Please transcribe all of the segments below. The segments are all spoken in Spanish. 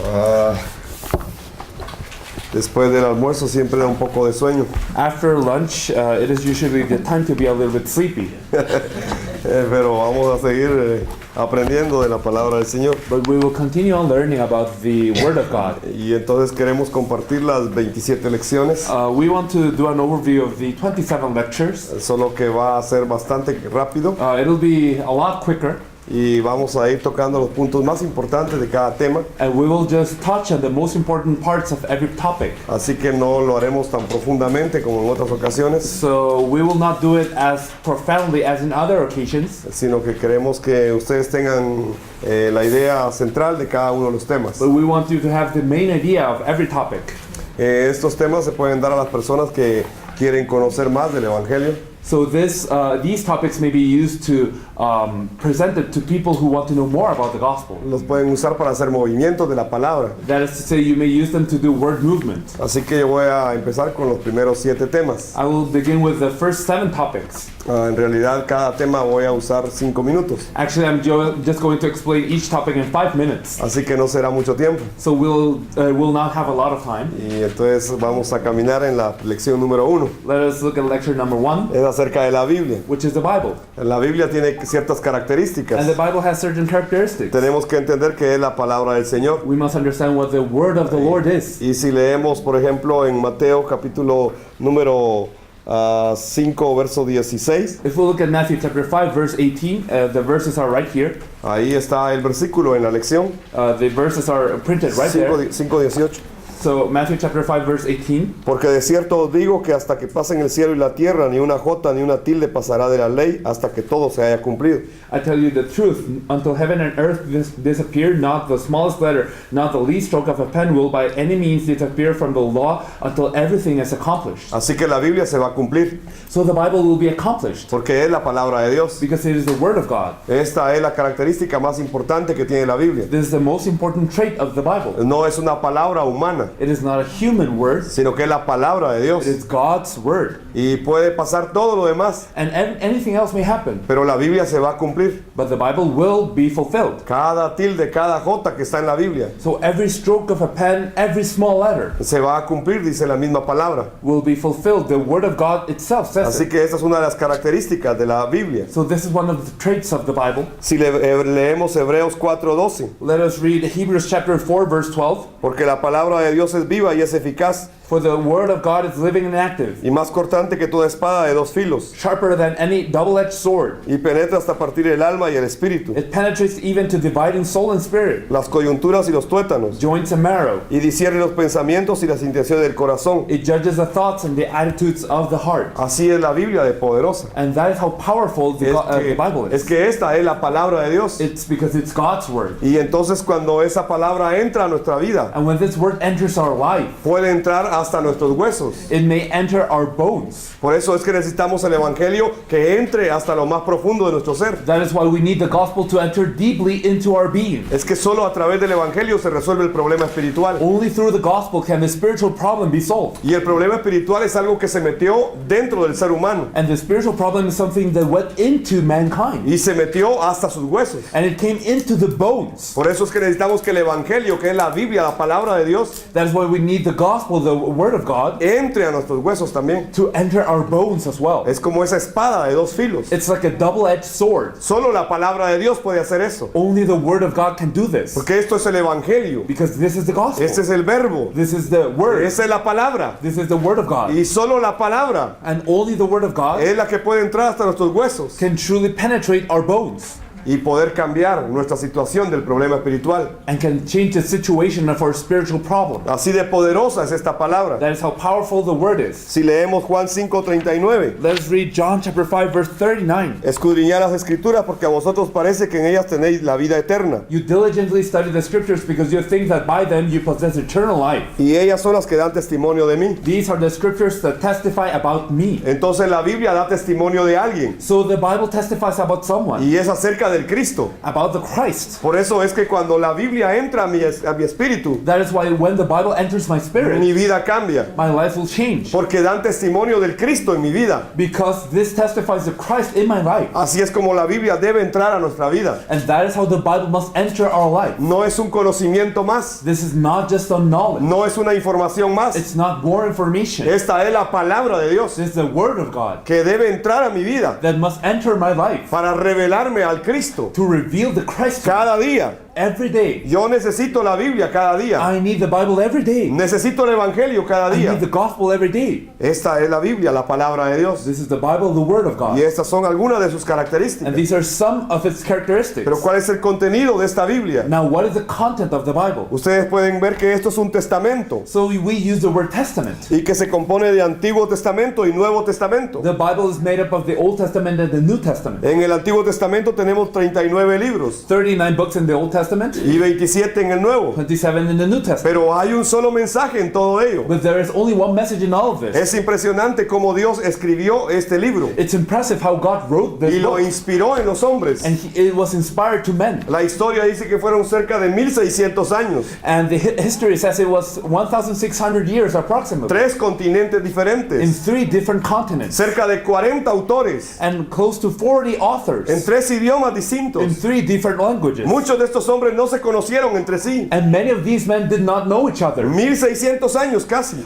Ah, después del almuerzo siempre da un poco de sueño. After lunch, it is usually the time to be a little bit sleepy. Pero vamos a seguir aprendiendo de la palabra del Señor. But we will continue on learning about the Word of God. Y entonces queremos compartir las 27 lecciones. We want to do an overview of the 27 lectures. Solo que va a ser bastante rápido. It'll be a lot quicker. Y vamos a ir tocando los puntos más importantes de cada tema. And we will just touch on the most important parts of every topic. Así que no lo haremos tan profundamente como en otras ocasiones. So we will not do it as profoundly as in other occasions. Sino que queremos que ustedes tengan la idea central de cada uno de los temas. But we want you to have the main idea of every topic. Estos temas se pueden dar a las personas que quieren conocer más del Evangelio. So these topics may be used to present it to people who want to know more about the gospel. Los pueden usar para hacer movimientos de la palabra. That is to say, you may use them to do word movement. Así que yo voy a empezar con los primeros 7 temas. I will begin with the first 7 topics. En realidad cada tema voy a usar 5 minutos. Actually, I'm just going to explain each topic in 5 minutes. Así que no será mucho tiempo. So we'll not have a lot of time. Y entonces vamos a caminar en la lección número 1. Let us look at lecture number 1. Es acerca de la Biblia. Which is the Bible. La Biblia tiene ciertas características. And the Bible has certain characteristics. Tenemos que entender que es la palabra del Señor. We must understand what the word of the Lord is. Y si leemos, por ejemplo, en Mateo capítulo número 5, verso 16. If we look at Matthew chapter 5, verse 18, the verses are right here. Ahí está el versículo en la lección. The verses are printed right there. 5:18. So Matthew chapter 5, verse 18. Porque de cierto os digo que hasta que pasen el cielo y la tierra, ni una jota ni una tilde pasará de la ley hasta que todo se haya cumplido. I tell you the truth, until heaven and earth disappear, not the smallest letter, not the least stroke of a pen will by any means disappear from the law until everything is accomplished. Así que la Biblia se va a cumplir. So the Bible will be accomplished. Porque es la palabra de Dios. Because it is the word of God. Esta es la característica más importante que tiene la Biblia. This is the most important trait of the Bible. No es una palabra humana. It is not a human word, sino que es la palabra de Dios. It is God's word. Y puede pasar todo lo demás. And anything else may happen. Pero la Biblia se va a cumplir. But the Bible will be fulfilled. Cada tilde, cada jota que está en la Biblia. So every stroke of a pen, every small letter se va a cumplir, dice la misma palabra. Will be fulfilled. The word of God itself says Así que esta es una de las características de la Biblia. So this is one of the traits of the Bible. Si leemos Hebreos 4:12. Let us read Hebrews chapter 4 verse 12. Porque la palabra de Dios es viva y es eficaz. For the word of God is living and active. Y más cortante que toda espada de 2 filos. Sharper than any double-edged sword. Y penetra hasta partir el alma y el espíritu. It penetrates even to dividing soul and spirit. Las coyunturas y los tuétanos. Joints and marrow. Y discierne los pensamientos y las intenciones del corazón. It judges the thoughts and the attitudes of the heart. Así es la Biblia de poderosa. And that is how powerful the Bible is. Es que esta es la palabra de Dios. It's because it's God's word. Y entonces cuando esa palabra entra a nuestra vida, and when this word enters our life, puede entrar hasta nuestros huesos. It may enter our bones. Por eso es que necesitamos el evangelio que entre hasta lo más profundo de nuestro ser. That is why we need the gospel to enter deeply into our being. Es que solo a través del evangelio se resuelve el problema espiritual. Only through the gospel can the spiritual problem be solved. Y el problema espiritual es algo que se metió dentro del ser humano. And the spiritual problem is something that went into mankind. Y se metió hasta sus huesos. And it came into the bones. Por eso es que necesitamos que el evangelio, que es la Biblia, la palabra de Dios, that is why we need the gospel, the word of God, entre a nuestros huesos también. To enter our bones as well. Es como esa espada de 2 filos. It's like a double-edged sword. Solo la palabra de Dios puede hacer eso. Only the word of God can do this. Porque esto es el evangelio. Because this is the gospel. Este es el verbo. This is the word. Esa es la palabra. This is the word of God. Y solo la palabra and only the word of God es la que puede entrar hasta nuestros huesos. Can truly penetrate our bones. Y poder cambiar nuestra situación del problema espiritual. And can change the situation of our spiritual problem. Así de poderosa es esta palabra. That is how powerful the word is. Si leemos Juan 5:39. Let's read John chapter 5 verse 39. Escudriñad las escrituras porque a vosotros parece que en ellas tenéis la vida eterna. You diligently study the scriptures because you think that by them you possess eternal life. Y ellas son las que dan testimonio de mí. These are the scriptures that testify about me. Entonces la Biblia da testimonio de alguien. So the Bible testifies about someone. Y es acerca del Cristo. about the Christ. Por eso es que cuando la Biblia entra a mi espíritu, That is why when the Bible enters my spirit, mi vida cambia. my life will change. Porque dan testimonio del Cristo en mi vida. Because this testifies to Christ in my life. Así es como la Biblia debe entrar a nuestra vida. And that is how the Bible must enter our life. No es un conocimiento más. This is not just a knowledge. No es una información más. It's not more information. Esta es la palabra de Dios This is the Word of God que debe entrar a mi vida that must enter my life para revelarme al Cristo to reveal the Christ cada día. every day. Yo necesito la Biblia cada día. I need the Bible every day. Necesito el Evangelio cada I día. need the gospel every day. Esta es la Biblia, la palabra de Dios. This is the Bible, the Word of God. Y estas son algunas de sus And características. these are some of its characteristics. Pero ¿cuál es el contenido de esta Biblia? Now, what is the content of the Bible? Ustedes pueden ver que esto es un testamento So we use the word testament. y que se compone de Antiguo Testamento y Nuevo Testamento. The Bible is made up of the Old Testament and the New Testament. En el Antiguo Testamento tenemos 39 libros 39 books in the Old Testament, y 27 en el Nuevo. 27 in the New Testament. Pero hay un solo mensaje en todo ello. But there is only one message in all of this. Es impresionante cómo Dios escribió este libro It's impressive how God wrote y this lo book. inspiró en los hombres. And it was inspired to men. La historia dice que fueron cerca de 1600 años, And the history says it was 1,600 years approximately. 3 continentes In diferentes, 3 different continents. cerca de 40 autores And close to 40 en authors. 3 idiomas In distintos. 3 different languages. Muchos de estos hombres no se conocieron entre sí. And many of these men did not know each other. 1600 años casi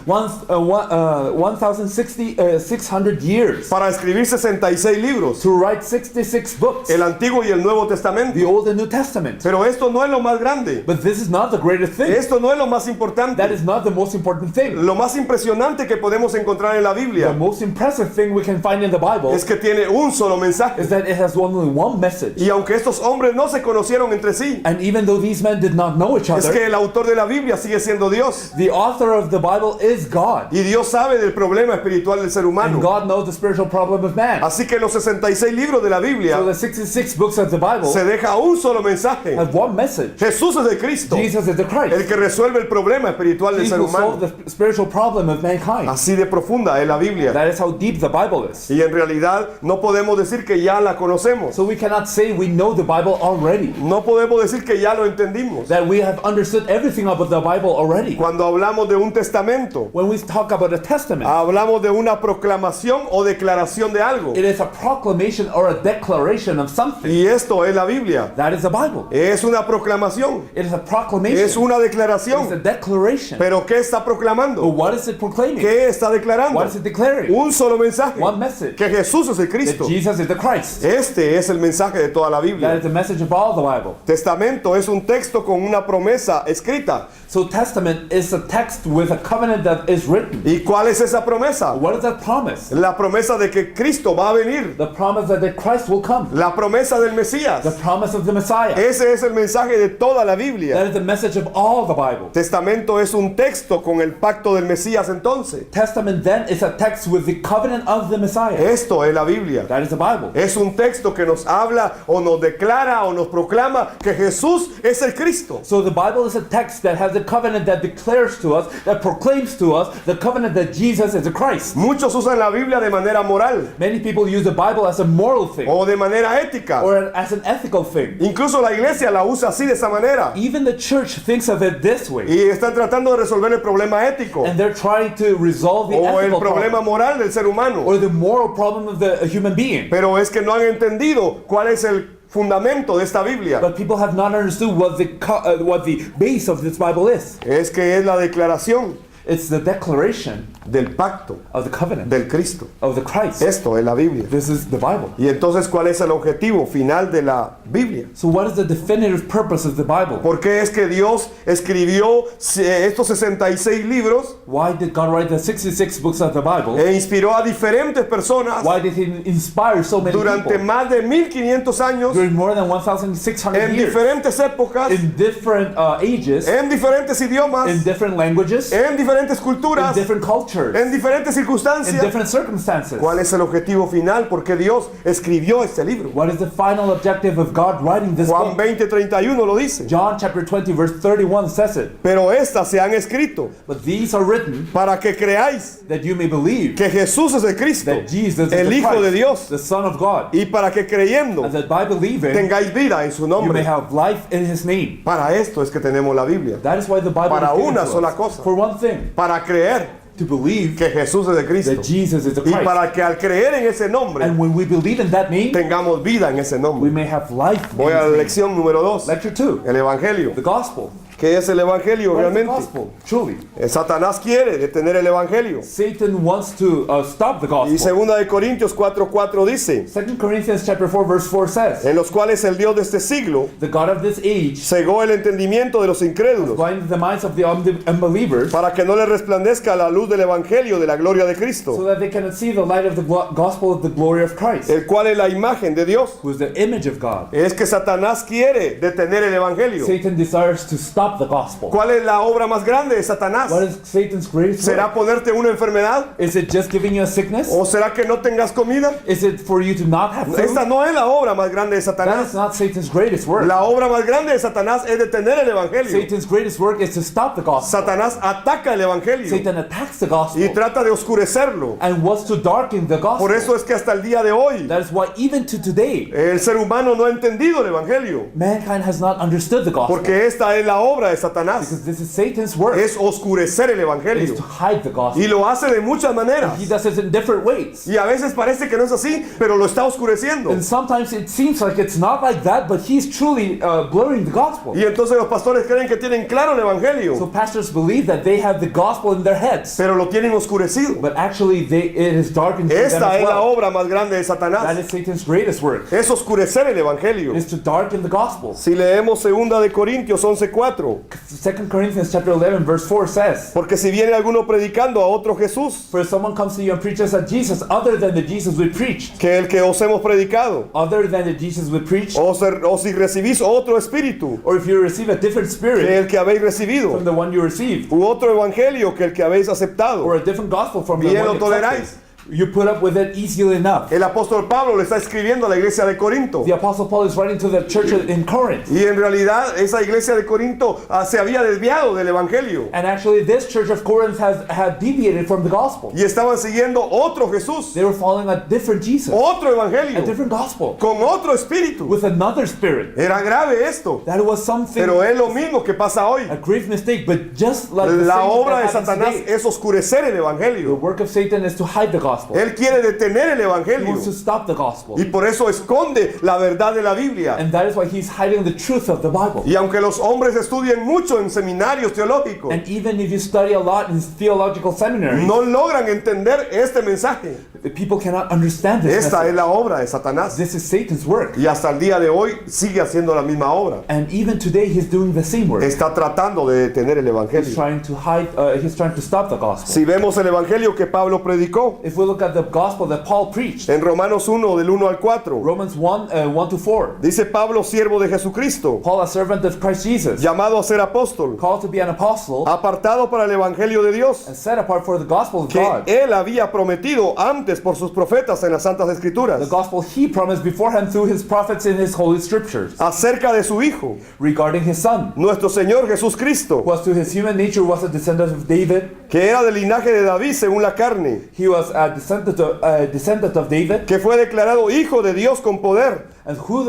1,600 years para escribir 66 libros, to write 66 books, el Antiguo y el Nuevo Testamento. the Old and New Testament. Pero esto no es lo más grande. But this is not the greatest thing. Esto no es lo más That importante. is not the most important thing. Lo más impresionante que podemos encontrar en la The Biblia most impressive thing we can find in the Bible es que tiene un solo mensaje. is that it has only one message. Y aunque estos hombres no se conocieron entre sí, And even though these men did not know each es other, que el autor de la Biblia sigue siendo Dios. the author of the Bible is God. Y Dios sabe del problema espiritual del ser And humano. God knows the spiritual problem of man. Así que en los 66 libros de la Biblia So the 66 books of the Bible se deja un solo mensaje. have one message. Jesús es el Cristo, Jesus is the el Christ. que resuelve el problema espiritual del He ser will solve humano. the spiritual problem of mankind. Así de profunda es la Biblia. That is how deep the Bible is. Y en realidad no podemos decir que ya la conocemos. So we cannot say we know the Bible already. No podemos decir que ya lo entendimos. That we have understood everything about the Bible already. Cuando hablamos de un testamento, When we talk about a testament, hablamos de una proclamación o declaración de algo. it is a proclamation or a declaration of something. Y esto es la Biblia. That is the Bible. Es una proclamación. It is a proclamation. Es una It is a declaración. declaration. Pero ¿qué está But proclamando? what is it proclaiming? ¿Qué está declarando? What is it declaring? Un solo mensaje. One message. Que Jesús es el That Cristo. Jesus is the Christ. Este es el mensaje de toda la That Biblia. is the message of all the Bible. Testamento es un texto con una promesa escrita. So testament is a text with a covenant that is written. ¿Y cuál es esa promesa? What is that promise? La promesa de que Cristo va a venir. The promise that the Christ will come. La promesa del The Mesías. promise of the Messiah. Ese es el mensaje de toda la That Biblia. is the message of all the Bible. Testamento es un texto con el pacto del Mesías entonces. Testament then is a text with the covenant of the Messiah. Esto es la Biblia. That is the Bible. Es un texto que nos habla o nos declara o nos proclama que Jesús es el Cristo. So the Bible is a text that has a covenant that declares to us, that proclaims to us the covenant that Jesus is the Christ. Muchos usan la Biblia de manera moral Many people use the Bible as a moral thing o de manera ética. or as an ethical thing. Incluso la iglesia la usa así de esa manera. Even the church thinks of it this way. Y están tratando de resolver el problema ético And they're trying to resolve the o el ethical problema problem moral del ser humano. or the moral problem of the human being. Pero es que no han entendido cuál es el fundamento de esta Biblia. But people have not understood what the base of this Bible is. Es que es la declaración It's the declaration del pacto of the covenant del Cristo. of the Christ. Esto es la Biblia. This is the Bible. Y entonces, ¿cuál es el objetivo final de la Biblia? So what is the definitive purpose of the Bible? ¿Por qué es que Dios escribió estos 66 libros Why did God write the 66 books of the Bible? e inspiró a diferentes personas Why did He inspire so many durante people más de 1500 años during more than 1,600 en years, diferentes épocas, in different ages, en diferentes idiomas, in different languages, en diferentes diferentes in culturas, different cultures, en diferentes in circunstancias. different circumstances. ¿Cuál es el objetivo final? ¿Por qué Dios escribió este libro? What is the final objective of God writing this Juan book? 20:31 lo dice. John chapter 20 verse 31 says it. Pero estas se han escrito But these are written para que creáis that you may believe que Jesús es el Cristo, that Jesus is el the Hijo de Christ, Dios, the Son of God, y para que creyendo and that by believing tengáis vida en su you may nombre. have life in His name. Para esto es que tenemos la Biblia. That is why the Bible Para is given una to sola us. cosa. For one thing, Para creer to believe que Jesús es el Cristo. that Jesus is the Y Christ. para que al creer en ese nombre And when we believe in that name, tengamos vida en ese we nombre. may have life in Voy a la His name. lección número 2. Lecture 2, El Evangelio. the gospel. ¿Qué es el Evangelio What is the realmente? gospel? Truly. Satanás quiere detener el Evangelio. Satan wants to stop the Y gospel. segunda de Corintios 4:4 dice, 2 Corinthians chapter 4 verse 4 says, en los cuales el Dios de este siglo the God of this age cegó el entendimiento de los incrédulos blinded the minds of the unbelievers para que no les resplandezca la luz del Evangelio de la gloria de so Cristo, that they cannot see the light of the gospel of the glory of Christ, el cual es la imagen de Dios. who is the image of God. Es que Satanás quiere detener el Evangelio. Satan desires to stop the gospel. ¿Cuál es la obra más grande de Satanás? What is Satan's greatest ¿Será work? ponerte una enfermedad? Is it just giving you a sickness? ¿O será que no tengas comida? Is it for you to not have food? Esta no es la obra más grande de That Satanás. is not Satan's greatest work. La obra más grande de Satanás es detener el Evangelio. Satan's greatest work is to stop the gospel. Satanás ataca el Evangelio Satan attacks the y gospel trata de oscurecerlo. and wants to darken the gospel. Por eso es que hasta el día de hoy That is why even to today, el ser humano no ha entendido el Evangelio. mankind has not understood the gospel. Porque esta es la obra de Satanás. Because this is Satan's work, Es oscurecer el is Evangelio. to hide the gospel. Y lo hace de muchas maneras. He does it in different ways. Y a veces parece que no es así, pero lo está oscureciendo. And sometimes it seems like it's not like that, but he's truly blurring the gospel. Y entonces los pastores creen que tienen claro el So Evangelio, pastors believe that they have the gospel in their heads, pero lo tienen oscurecido. but actually it is darkened for them Esta as es la well. obra más grande de That Satanás. is Satan's greatest work, Es oscurecer el Evangelio. is to darken the gospel. Si leemos 2 de Corintios 11:4, 2 Corinthians chapter 11 verse 4 says, porque si viene alguno predicando a otro Jesús, for if someone comes to you and preaches a Jesus other than the Jesus we preached, que el que os hemos predicado, other than the Jesus we preached, o si recibís otro espíritu or if you receive a different que spirit el que habéis recibido, from the one you received, u otro evangelio que el que habéis aceptado, or a different gospel from the bien one lo you toleráis. accepted, you put up with it easily enough. El apóstol Pablo le está escribiendo a la iglesia de Corinto. The Apostle Paul is writing to the church in Corinth. Y en realidad esa iglesia de Corinto se había desviado del evangelio. And actually this church of Corinth had deviated from the gospel. Y estaban siguiendo otro Jesús, They were following a different Jesus, otro a evangelio, different gospel, con otro espíritu. with another spirit. Era grave esto, That was something, pero es lo mismo que pasa hoy. a grave mistake, but just like the La same thing obra de that happens Satanás today, es oscurecer el the evangelio. work of Satan is to hide the gospel. Él quiere detener el He evangelio wants to stop the gospel. y por eso esconde la verdad de la Biblia. And that is why he's hiding the truth of the Bible. Y aunque los hombres estudien mucho en seminarios teológicos, And even if you study a lot in theological seminaries, no logran entender este mensaje. people cannot understand this Esta message. es la obra de Satanás. This is Satan's work. Y hasta el día de hoy sigue haciendo la misma obra. And even today he's doing the same work. Está tratando de detener el He's evangelio. trying to hide, he's trying to stop the gospel. Si vemos el evangelio que Pablo predicó If we look at the gospel that Paul preached, en Romanos 1 del 1 al 4, Romans 1 to 4, dice Pablo, siervo de Jesucristo, Paul, a servant of Christ Jesus, llamado a ser apóstol, called to be an apostle, apartado para el evangelio de Dios, and set apart for the gospel of que God, él había prometido antes por sus profetas en las Santas the Escrituras, gospel he promised beforehand through his prophets in his holy scriptures, acerca de su Hijo, regarding his son, nuestro Señor Jesús Cristo, who was to his human nature was a descendant of David. que era del linaje de David según la carne, He was a descendant of David, que fue declarado Hijo de Dios con poder, and who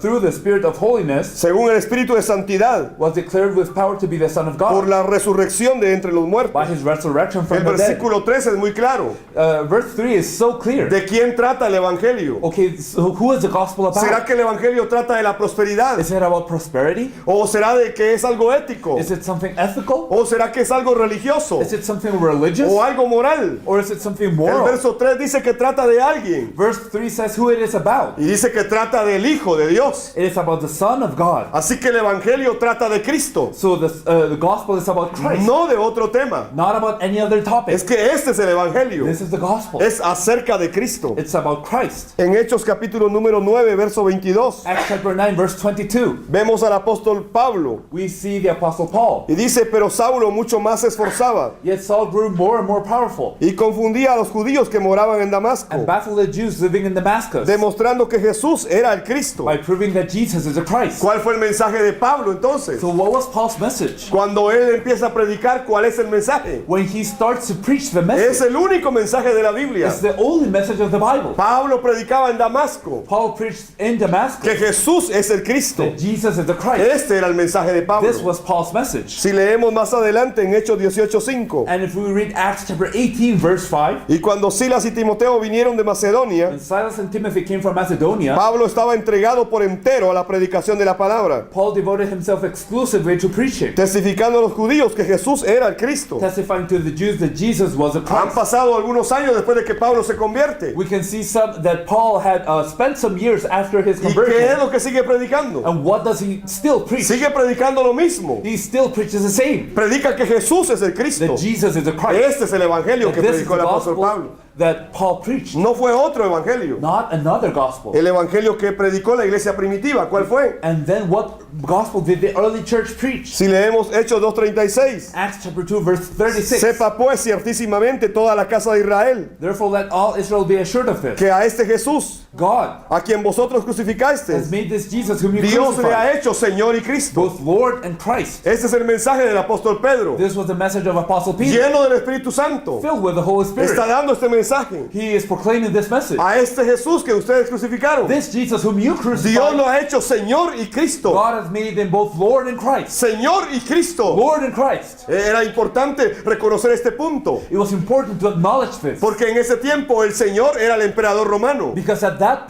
through the Spirit of holiness según el Espíritu de Santidad, was declared with power to be the Son of por God la resurrección de entre los by muertos. his resurrection from El the dead. versículo 3 es muy claro. Verse 3 is so clear. ¿De quién trata el Evangelio? Okay, so who is the gospel ¿Será about? que el Evangelio trata de la prosperidad? Is it about prosperity? ¿O será de que es algo ético? Is it something ethical? ¿O será que es algo religioso? Is it something religious? ¿O algo moral? Or is it something ¿O moral. verso 3 dice que trata de alguien. Verse 3 says who it is about. Y dice que trata del Hijo de Dios. It is about the Son of God. Así que el Evangelio trata de Cristo, So the gospel is about Christ, no de otro tema. not about any other topic. Es que este es el Evangelio. This is the gospel. Es acerca de Cristo. It's about Christ. En Hechos capítulo número 9, verso 22, Acts chapter 9, verse 22. vemos al apóstol Pablo. We see the apostle Paul. Y dice, pero Saulo mucho más se esforzaba Yet Saul grew more and more powerful y confundía a los judíos que moraban en Damasco, and baffled the Jews living in Damascus demostrando que Jesús era el Cristo. by proving that Jesus is the Christ. ¿Cuál fue el mensaje de Pablo entonces? So what was Paul's message? Cuando él empieza a predicar, ¿cuál es el mensaje? When he starts to preach the Es message, el único mensaje de la Biblia. it's the only message of the Bible. Pablo predicaba en Damasco Paul preached in Damascus que Jesús es el Cristo. that Jesus is the Christ. Este era el mensaje de Pablo. This was Paul's message. Si leemos más adelante en Hechos 18:5, And if we read Acts chapter 18, verse 5, y cuando Silas y Timoteo vinieron de Macedonia, when Silas and Timothy came from Macedonia, Pablo estaba entregado por entero a la predicación de la palabra, Paul devoted himself exclusively to preaching, testificando a los judíos que Jesús era el Cristo. testifying to the Jews that Jesus was the Han Christ. pasado algunos años después de que Pablo se convierte. We can see some that Paul had spent some years after his ¿Y qué es conversion. lo que sigue predicando? And what does he still preach? Sigue predicando lo mismo. He still preaches the same. Predica que Jesús es el Cristo. That Jesus is the Christ. Este es el evangelio That que this is predicó the el apóstol gospel Pablo. that Paul preached, No fue otro evangelio. not another gospel. El evangelio que predicó la iglesia primitiva, ¿cuál fue? And then what gospel did the early church preach? Si leemos Hechos 2:36, Acts chapter 2, verse 36. sepa pues ciertísimamente toda la casa de Israel Therefore let all Israel be assured of this. que a este Jesús, God a quien vosotros has crucificasteis, made this Jesus whom you Dios le crucified, ha hecho Señor y Cristo. both Lord and Christ. Este es el mensaje del apóstol Pedro, This was the message of Apostle Peter, lleno del Espíritu Santo. filled with the Holy Spirit. Está dando este mensaje He is proclaiming this message. a este Jesús que ustedes crucificaron. This Jesus whom you Dios crucified, lo ha hecho Señor y Cristo. God has made them both Lord and Christ. Señor y Cristo. Lord and Christ. Era importante reconocer este punto, It was important to acknowledge this. porque en ese tiempo el Señor era el emperador romano. Because at that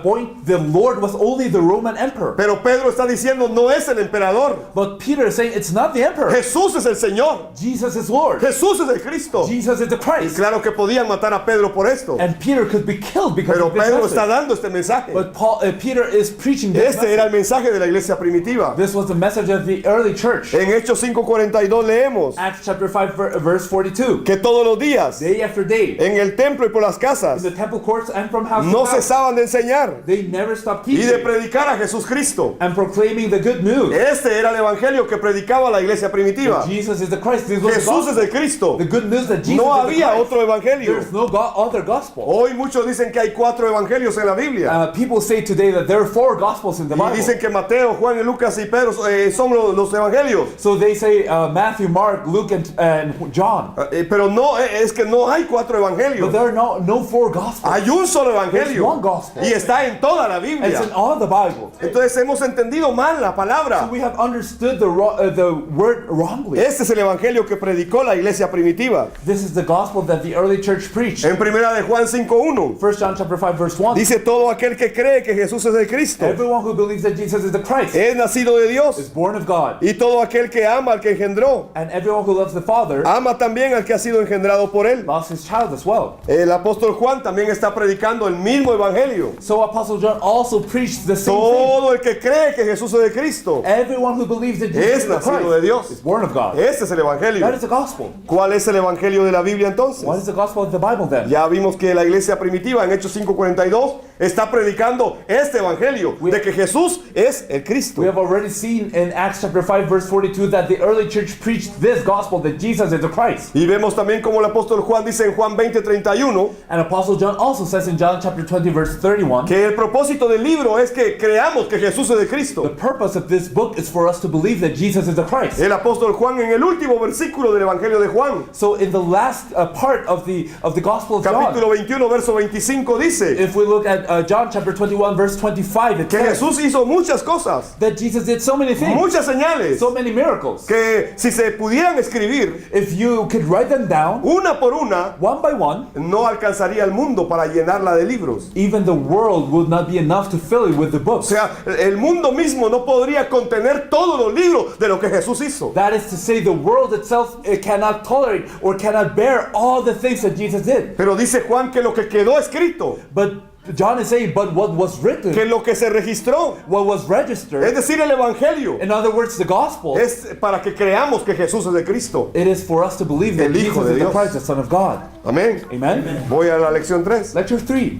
point, the Lord was only the Roman emperor. Pero Pedro está diciendo, no es el emperador. But Peter is saying it's not the emperor. Jesús es el Señor. Jesus is Lord. Jesús es el Cristo. Jesus is the Y Christ. claro que podían matar a Pedro por esto. And Peter could be killed because Pero of this Pedro message. está dando este mensaje. But Peter is preaching this Este era el message. mensaje de la iglesia primitiva. This was the message of the early church. En Hechos 5:42 leemos Acts chapter 5 verse 42. que todos los días Day after day, en el templo y por las in casas the temple courts and from house no to house, cesaban de enseñar they never stopped y de teaching predicar a Jesús Cristo. and proclaiming the good news. Este era el evangelio que predicaba la iglesia primitiva. Jesus is the Christ. This was the Jesús es gospel. el Cristo. The good news that Jesus No is the había Christ. otro evangelio. There's no other gospel. Hoy muchos dicen que hay 4 evangelios en la Biblia. People say today that there are 4 gospels in the Y Bible. dicen que Mateo, Juan y Lucas y Pedro son los evangelios. So they say Matthew, Mark, Luke, and John. Pero no, es que no hay 4 But evangelios. there are no 4 gospels. Hay un solo There's evangelio. one gospel. Y está en toda la It's Biblia. in all the Bible. Entonces hemos entendido mal la palabra. We have understood the word wrongly. Este es el evangelio que predicó la iglesia primitiva. This is the gospel that the early church preached. En primera de Juan 5:1 1 John chapter 5 verse 1. dice, todo aquel que cree que Jesús es el Cristo Everyone who believes that Jesus is the Christ es nacido de is Dios, born of God. y todo aquel que ama al que engendró And everyone who loves the Father ama también al que ha sido engendrado por él. loves his child as well. El apóstol Juan también está predicando el mismo evangelio. So Apostle John also preached the same thing. Todo el que cree que Jesús es el Cristo Everyone who believes that Jesus es is the nacido de Christ Dios. is born of God. Este es el That evangelio. is the gospel. ¿Cuál es el evangelio de la Biblia entonces? What is the gospel of the Bible then? Ya vimos que la iglesia primitiva en Hechos 5:42 está predicando este evangelio de que Jesús es el Cristo. We have already seen in Acts chapter 5 verse 42 that the early church preached this gospel that Jesus is the Christ. Y vemos también como el apóstol Juan dice en Juan 20:31 And Apostle John also says in John chapter 20 verse 31, que el propósito del libro es que creamos que Jesús es el the Cristo. purpose of this book is for us to believe that Jesus is the Christ. El apóstol Juan en el último versículo del evangelio de Juan, So in the last part of the gospel of John, capítulo 21 verso 25 dice if we look at John chapter 21 verse 25, it que says Jesús hizo muchas cosas, that Jesus did so many things, muchas señales, so many miracles. que si se pudieran escribir If you could write them down una por una, one by one, no alcanzaría el mundo para llenarla de libros. even the world would not be enough to fill it with the O books. sea, el mundo mismo no podría contener todos los libros de lo que Jesús hizo. That is to say, the world itself cannot tolerate or cannot bear all the things that Jesus did. Pero dice Juan que lo que quedó escrito, But John is saying, but what was written, que lo que se registró, what was es registered, decir, el Evangelio, in other words, the gospel, es para que creamos que Jesús es de Cristo. it is for us to believe that El Hijo Jesus de is the Dios. Christ, the Son of God. Amén. Amen. Voy a la lección 3. Lecture 3.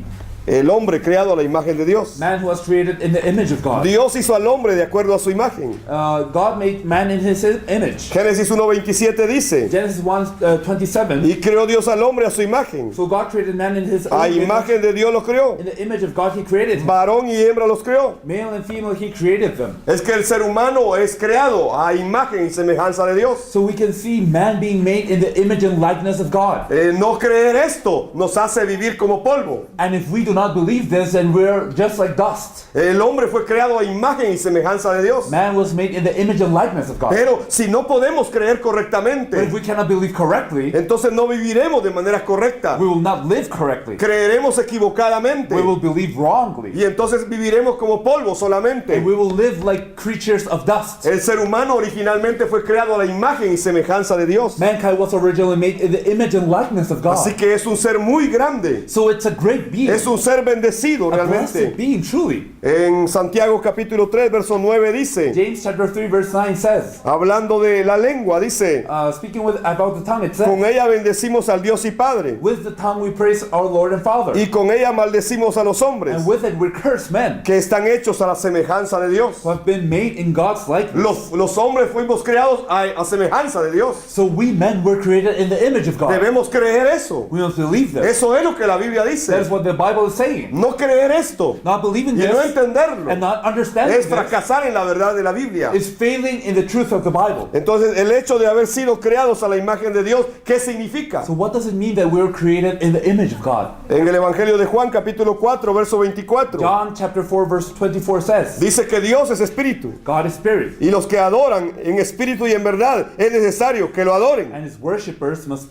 El hombre creado a la imagen de Dios. Man was created in the image of God. Dios hizo al hombre de acuerdo a su imagen. God made man in his image. Génesis 1:27 dice, Genesis 1:27. y creó Dios al hombre a su imagen. So God created man in his A own image. imagen de Dios lo creó. In the image of God he created him. Varón y hembra los creó. Male and female he created them. Es que el ser humano es creado a imagen y semejanza de Dios. So we can see man being made in the image and likeness of God. No creer esto nos hace vivir como polvo. And if we do not believe this, then we're just like dust. El hombre fue creado a imagen y semejanza de Dios. Man was made in the image and likeness of God. Pero si no podemos creer But correctamente, if we cannot believe correctly, entonces no viviremos de manera correcta. we will not live correctly. Creeremos equivocadamente. We will believe wrongly. Y entonces viviremos como polvo solamente. And we will live like creatures of dust. El ser humano originalmente fue creado a la imagen y semejanza de Dios. Mankind was originally made in the image and likeness of God. Así que es un ser muy grande. So it's a great being. Es un ser bendecido A blessed realmente. being, truly. En Santiago capítulo 3, verso 9 dice, James chapter 3 verse 9 says, hablando de la lengua, dice, speaking about the tongue, it says, con ella bendecimos al Dios y Padre, with the tongue we praise our Lord and Father, y con ella maldecimos a los hombres, and with it we curse men que están hechos a la semejanza de Dios. who have been made in God's likeness. Los hombres fuimos creados a semejanza de Dios. So we men were created in the image of God. Debemos creer eso. We must believe this. Eso es lo que la Biblia That is dice. what the Bible is saying. No creer esto Not believing y no this entenderlo and not understanding es this fracasar en la verdad de la Biblia. is failing in the truth of the Bible. Entonces, el hecho de haber sido creados a la imagen de Dios, ¿qué significa? So what does it mean that we were created in the image of God? En el Evangelio de Juan, capítulo 4, verso 24, John chapter 4 verse 24 says, dice que Dios es espíritu God is spirit, y los que adoran en espíritu y en verdad es necesario que lo adoren. and his worshippers must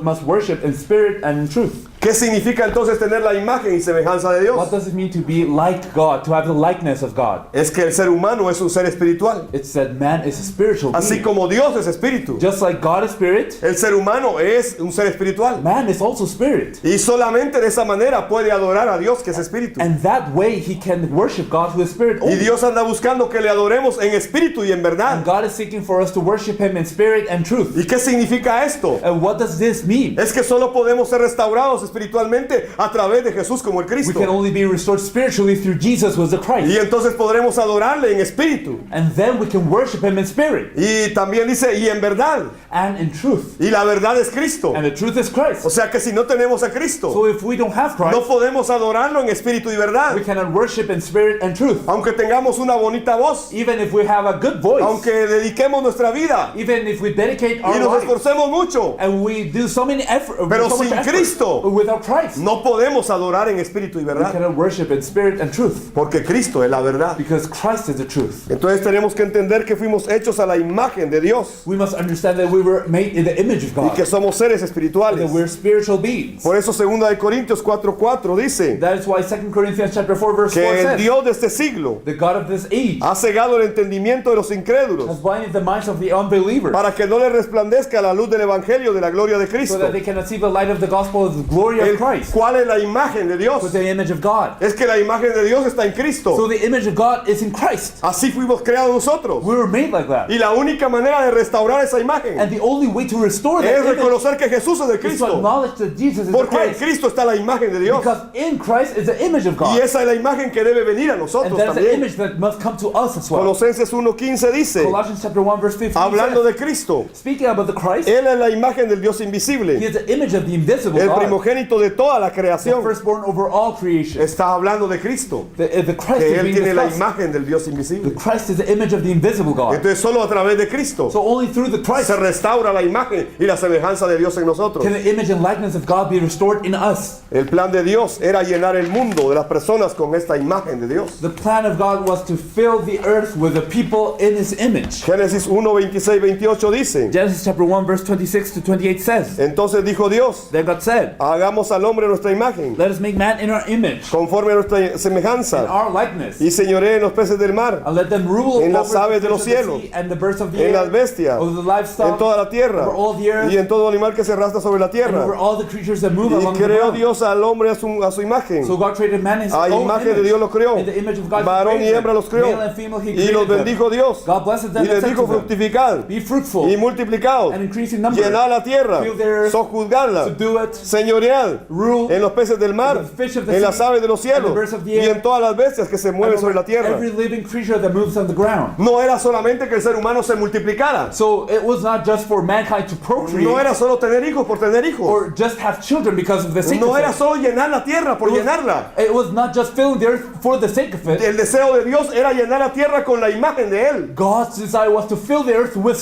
must worship in spirit and in truth. ¿Qué significa entonces tener la imagen y semejanza de What Dios? does it mean to be like God, to have the likeness of God? Es que el ser humano es un ser espiritual. It's that man is a spiritual Así being. como Dios es espíritu, Just like God is spirit, el ser humano es un ser espiritual. man is also spirit. Y solamente de esa manera puede adorar a Dios que es espíritu. And that way he can worship God who is spirit Y only. Dios anda buscando que le adoremos en espíritu y en And verdad. God is seeking for us to worship him in spirit and truth. ¿Y qué significa esto? And what does this mean? Es que solo podemos ser restaurados espiritualmente a través de Jesús como el We can Cristo. only be restored spiritually through Jesus who is the Y Christ. entonces podremos adorarle en espíritu. And then we can worship him in spirit Y también dice, y en verdad. and in truth. Y la verdad es Cristo. And the truth is Christ. O sea que si no tenemos a Cristo, So if we don't have no Christ, podemos adorarlo en espíritu y verdad. we cannot worship in spirit and truth. Aunque tengamos una bonita voz, Even if we have a good voice, aunque dediquemos nuestra vida even if we dedicate y our nos life, esforcemos mucho, and we do so many effort, Pero so much sin effort, Cristo, without Christ, no podemos adorar en espíritu y we verdad. cannot worship in spirit and truth, Porque Cristo es la verdad. because Christ is the truth. Entonces tenemos que entender que fuimos hechos a la imagen de Dios We must understand that we were made in the image of y God, que somos seres espirituales. that we're spiritual beings. Por eso 2 de Corintios 4:4 dice That is why 2 Corinthians chapter 4 verse 4 que el says, Dios de este siglo the God of this age ha cegado el entendimiento de los has incrédulos blinded the minds of the unbelievers, para que no les resplandezca la luz del evangelio de la gloria de so Cristo. that they cannot see the light of the gospel of the glory of Christ, ¿Cuál es la imagen de Dios? with the image of God. Es que la imagen de Dios está en So Cristo. the image of God is in Christ. Así fuimos creados nosotros. We were made like that. Y la única manera de restaurar esa imagen And the only way to restore es that image reconocer que Jesús es de is to Cristo. acknowledge that Jesus is the Porque en Christ. Cristo está la imagen de Dios. Because in Christ is the image of Y God. esa es la imagen que debe venir a And nosotros that is the también. image that must come to us as well. Colosenses 1:15 dice, Colossians chapter 1 verse 15 hablando says, de Cristo, speaking about the Christ, Él es la imagen del Dios He invisible, is the image of the invisible el God, primogénito primogénito de toda la the creación. firstborn over all creation. Está hablando de Cristo, The Christ que is Él being tiene la discussed. imagen del Dios The invisible. Christ is the image of the invisible God. Entonces solo a través de Cristo So only through the Christ se restaura la imagen y la semejanza de Dios en nosotros. can the image and likeness of God be restored in us. El plan de Dios era llenar el mundo de las personas con esta imagen de Dios. The plan of God was to fill the earth with the people in His image. Génesis 1, 26, 28 dice: Genesis chapter 1 verse 26 to 28 says, Entonces dijo Dios, then God said, hagamos al hombre nuestra imagen, let us make man in our image, conforme a nuestra in semejanza, our likeness, y señoree en los peces del mar, and let them rule en las over aves the de los fish of the cielos, sea and the birds of the en las air, bestias, over the livestock, en toda la tierra, over all the earth, y en todo animal que se arrastra sobre la and over tierra. all the creatures that move Y along the creó ground. Dios al hombre a su imagen. So God created man in His A own imagen de image. Dios lo creó. In the image of God He Varón y created hembra them. los creó. Male and female He Y created los them. bendijo Dios. God blessed them Y and les said dijo: to them, fructificad be fruitful y multiplicaos, and increase in number, llenad la tierra, fill the earth, sojuzgadla, subdue it, señoread rule en los peces del mar, the fish of the en sea, las aves de los and the cielos birds of the y air, en todas las bestias que se mueven and sobre la over tierra. every living creature that moves on the ground. No era solamente que el ser humano se multiplicara. So it was not just for mankind to procreate No era solo tener hijos por tener hijos. or just have children because of the sake No of era it. solo llenar la tierra por llenarla. It was not just filling the earth for the sake of it. El deseo de Dios era llenar la tierra con la imagen de Él. God's desire was to fill the earth with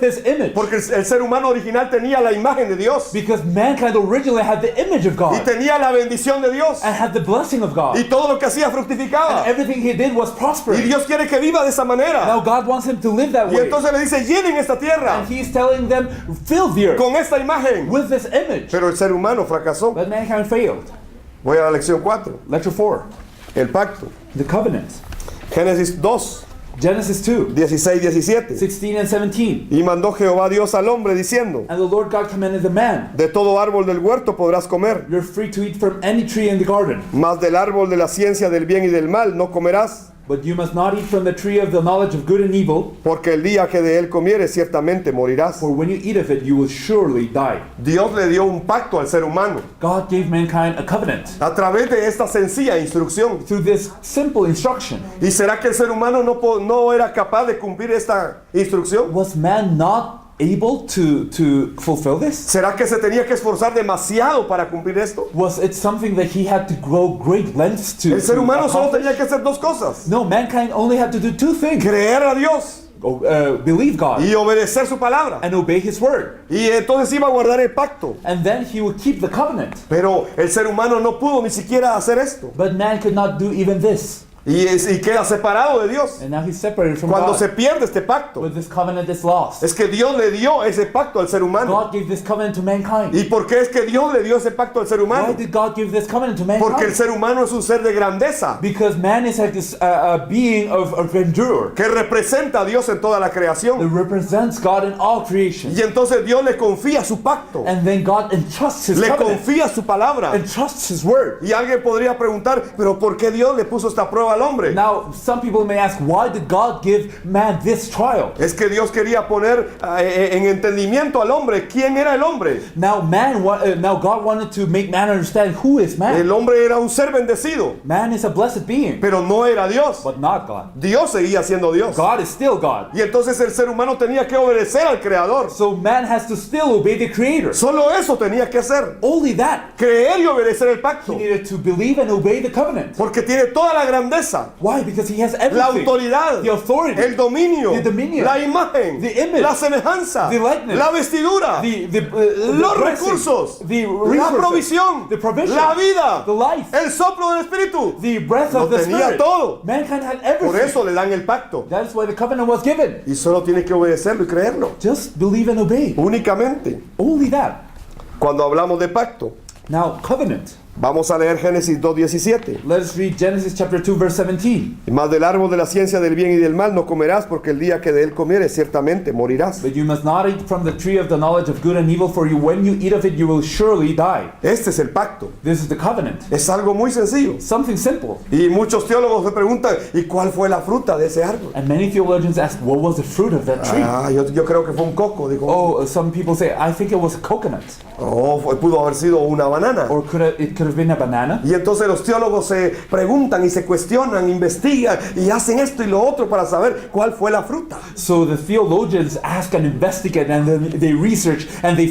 his image. Porque el ser humano original tenía la imagen de Dios. Because mankind originally had the image of Y God tenía la bendición de Dios. and had the blessing of God. Y todo lo que hacía fructificaba. And everything he did was Y prosperous. Dios quiere que viva de esa manera. Now God wants him to live that Y way. entonces le dice: llenen esta tierra And he's telling them, fill the earth con esta imagen. with this image. Pero el ser humano fracasó. But mankind failed. Voy a la lección 4. Lecture 4. El pacto. The covenant. Génesis 2, Genesis 2, 16, 17. 16 and 17. Y mandó Jehová Dios al hombre diciendo: And the Lord God commanded the man, de todo árbol del huerto podrás comer, you're free to eat from any tree in the garden, mas del árbol de la ciencia del bien y del mal no comerás, but you must not eat from the tree of the knowledge of good and evil, porque el día que de él comieres ciertamente morirás. for when you eat of it, you will surely die. Dios le dio un pacto al ser humano God gave mankind a covenant a través de esta sencilla instrucción. through this simple instruction. ¿Y será que el ser humano no era capaz de cumplir esta instrucción? Was man not able to fulfill this? ¿Será que se tenía que esforzar demasiado para cumplir esto? Was it something that he had to go great lengths to El ser humano solo accomplish? tenía que hacer dos cosas: No, mankind only had to do two things. creer a Dios Believe God y obedecer su palabra. and obey His word. Y entonces iba a guardar el pacto. And then he would keep the covenant. Pero el ser humano no pudo ni siquiera hacer esto. But man could not do even this. Y queda separado de Dios. And now he's separated from Cuando God. se pierde este pacto, But this covenant is lost. es que Dios le dio ese pacto al ser humano. God gave this covenant to mankind. ¿Y por qué es que Dios le dio ese pacto al ser Why humano? did God give this covenant to Porque el mankind? ser humano es un ser de grandeza Because man is like this being of grandeur que representa a Dios en toda la that creación. represents God in all creation. Y entonces Dios le confía su pacto, And then God entrusts His le covenant, confía su palabra. entrusts His word. Y alguien podría preguntar: ¿pero por qué Dios le puso esta prueba al hombre? Now, some people may ask, why did God give man this trial? Es que Dios quería poner en entendimiento al hombre quién era el hombre. Now, now God wanted to make man understand who is man. El hombre era un ser bendecido, Man is a blessed being, pero no era Dios. but not God. Dios seguía siendo Dios. God is still God. Y entonces el ser humano tenía que obedecer al Creador. So man has to still obey the Creator. Solo eso tenía que hacer: Only that. creer y obedecer el He pacto. needed to believe and obey the covenant. Porque tiene toda la grandeza, Why? Because he has la everything. autoridad, The authority, el dominio, the dominion, la imagen, the image, la semejanza, the likeness, la vestidura, los blessing, recursos, the la resources, provisión, the provision, la vida, the life, el soplo del Espíritu. the breath Lo of the tenía Spirit. todo. Mankind had Por everything. eso le dan el pacto. That is why the covenant was given. Y solo tiene que obedecerlo y creerlo. Just believe and obey. Únicamente. Only that. Cuando hablamos de pacto, Now, covenant. vamos a leer Génesis 2:17. Let us read Genesis chapter 2, verse 17. Y más del árbol de la ciencia del bien y del mal no comerás, porque el día que de él comieres ciertamente morirás. But you must not eat from the tree of the knowledge of good and evil, for when you eat of it, you will surely die. Este es el pacto. This is the covenant. Es algo muy sencillo. Something simple. Y muchos teólogos se preguntan: ¿y cuál fue la fruta de ese árbol? And many theologians ask, what was the fruit of that tree? Yo creo que fue un coco. Digo, Oh, some people say, I think it was a coconut. pudo haber sido una banana. Or it could could have been a banana. Y entonces los teólogos se preguntan y se cuestionan, investigan y hacen esto y lo otro para saber cuál fue la fruta. So the theologians ask and investigate, and then they research and they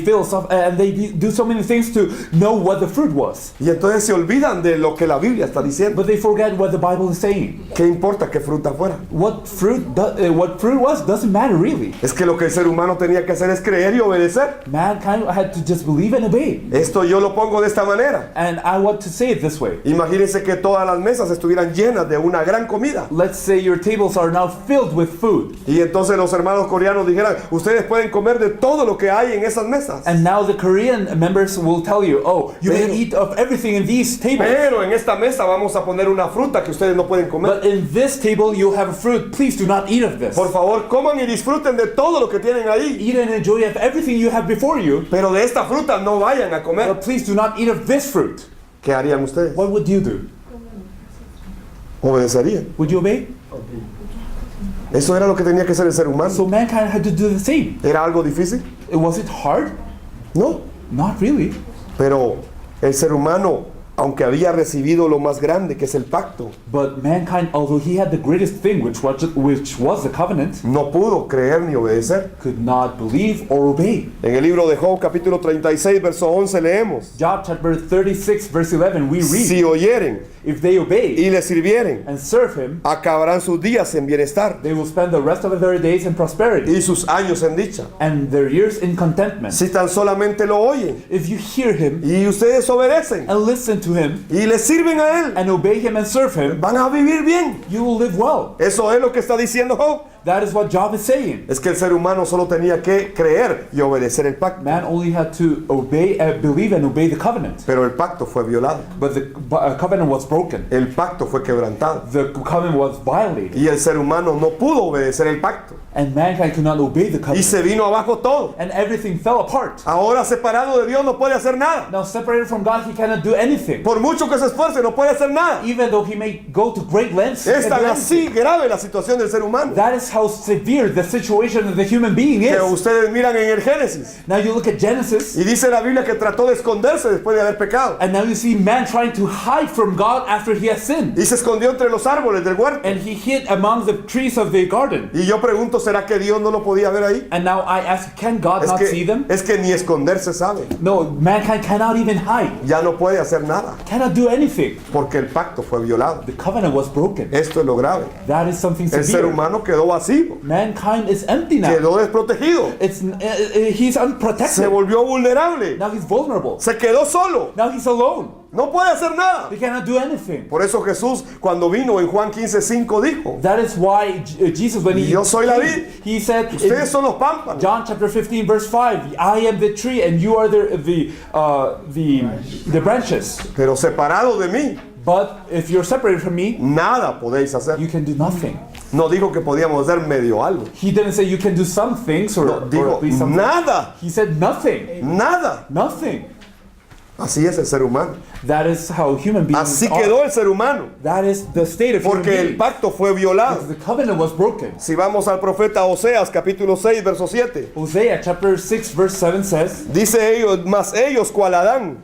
and they do so many things to know what the fruit was. Y entonces se olvidan de lo que la Biblia está diciendo. But they forget what the Bible is saying. ¿Qué importa qué fruta fuera? What fruit was doesn't matter really. Es que lo que el ser humano tenía que hacer es creer y obedecer. Mankind had to just believe and obey. Esto yo lo pongo de esta manera. And I want to say it this way. Imagínense que todas las mesas estuvieran llenas de una gran comida. Let's say your tables are now filled with food. Y entonces los hermanos coreanos dijeran, ustedes pueden comer de todo lo que hay en esas mesas. And now the Korean members will tell you, oh, you may eat of everything in these tables. Pero en esta mesa vamos a poner una fruta que ustedes no pueden comer. But in this table you have a fruit. Please do not eat of this. Por favor, coman y disfruten de todo lo que tienen ahí. Eat and enjoy of everything you have before you. Pero de esta fruta no vayan a comer. But please do not eat of this fruit. ¿Qué harían ustedes? What would you do? Obedecerían. Would you obey? Eso era lo que tenía que hacer el ser humano. So mankind had to do the same. ¿Era algo difícil? Was it hard? No. Not really. Pero el ser humano, aunque había recibido lo más grande, que es el pacto, But mankind, although he had the greatest thing, which was the covenant, no pudo creer ni obedecer. could not believe or obey. En el libro de Job, capítulo 36, verso 11, leemos: Job chapter 36, verse 11, we read, si oyeren if they obey y le sirvieren, and serve him, acabarán sus días en bienestar they will spend the rest of their days in prosperity y sus años en dicha. and their years in contentment. Si tan solamente lo oyen If you hear him y ustedes obedecen and listen to him y le sirven a él, and obey him and serve him, van a vivir bien. you will live well. Eso es lo que está diciendo Job. That is what Job is saying. Es que el ser humano solo tenía que creer y obedecer el pacto. Man only had to obey, believe and obey the covenant. Pero el pacto fue violado. But the covenant was broken. El pacto fue quebrantado. The covenant was violated. Y el ser humano no pudo obedecer el pacto. And mankind could not obey the Y covenant. se vino abajo todo. And everything fell apart. Ahora separado de Dios no puede hacer nada. Now separated from God, he cannot do anything. Por mucho que se esfuerce, no puede hacer nada. Even though he may go to great lengths. Es he tan can't do así anything. grave la situación del ser humano That is how severe the situation of the human being que is. ustedes miran en el Génesis. Now you look at Genesis, Y dice la Biblia que trató de esconderse después de haber pecado. and now you see man trying to hide from God after he has sinned. Y se escondió entre los árboles del huerto. And he hid among the trees of the garden. Y yo pregunto, ¿será que Dios no lo podía ver ahí? And now I ask, can God not see them? Es que ni esconderse sabe. No, mankind cannot even hide, Ya no puede hacer nada. cannot do anything. Porque el pacto fue violado. The covenant was broken. Esto es lo grave. That is something El ser severe. humano quedó vacío. Mankind is empty now. Quedó desprotegido. He's Se unprotected. volvió vulnerable. Now he's vulnerable. Se quedó solo. Now he's alone. No puede hacer nada. He cannot do anything. Por eso Jesús, cuando vino en Juan 15:5, dijo: That is why Jesus, when he Yo soy la came, vid. he said Ustedes in son los pámpanos. John chapter 15 verse 5, I am the tree and you are the branches. Pero separado de mí, But if you're separated from me, nada podéis hacer. you can do nothing. No dijo que podíamos hacer medio algo. He didn't say you can do some things or Dijo at least something. nada. He said nothing. Nada. Nothing. Así es el ser humano. That is how human beings Así are. quedó el ser humano. That is the state of human Porque el beings. pacto fue violado. Because the covenant was broken. Si vamos al profeta Oseas, capítulo 6, verso 7. Hosea chapter 6 verse 7 says, Dice ellos, mas ellos cual Adán,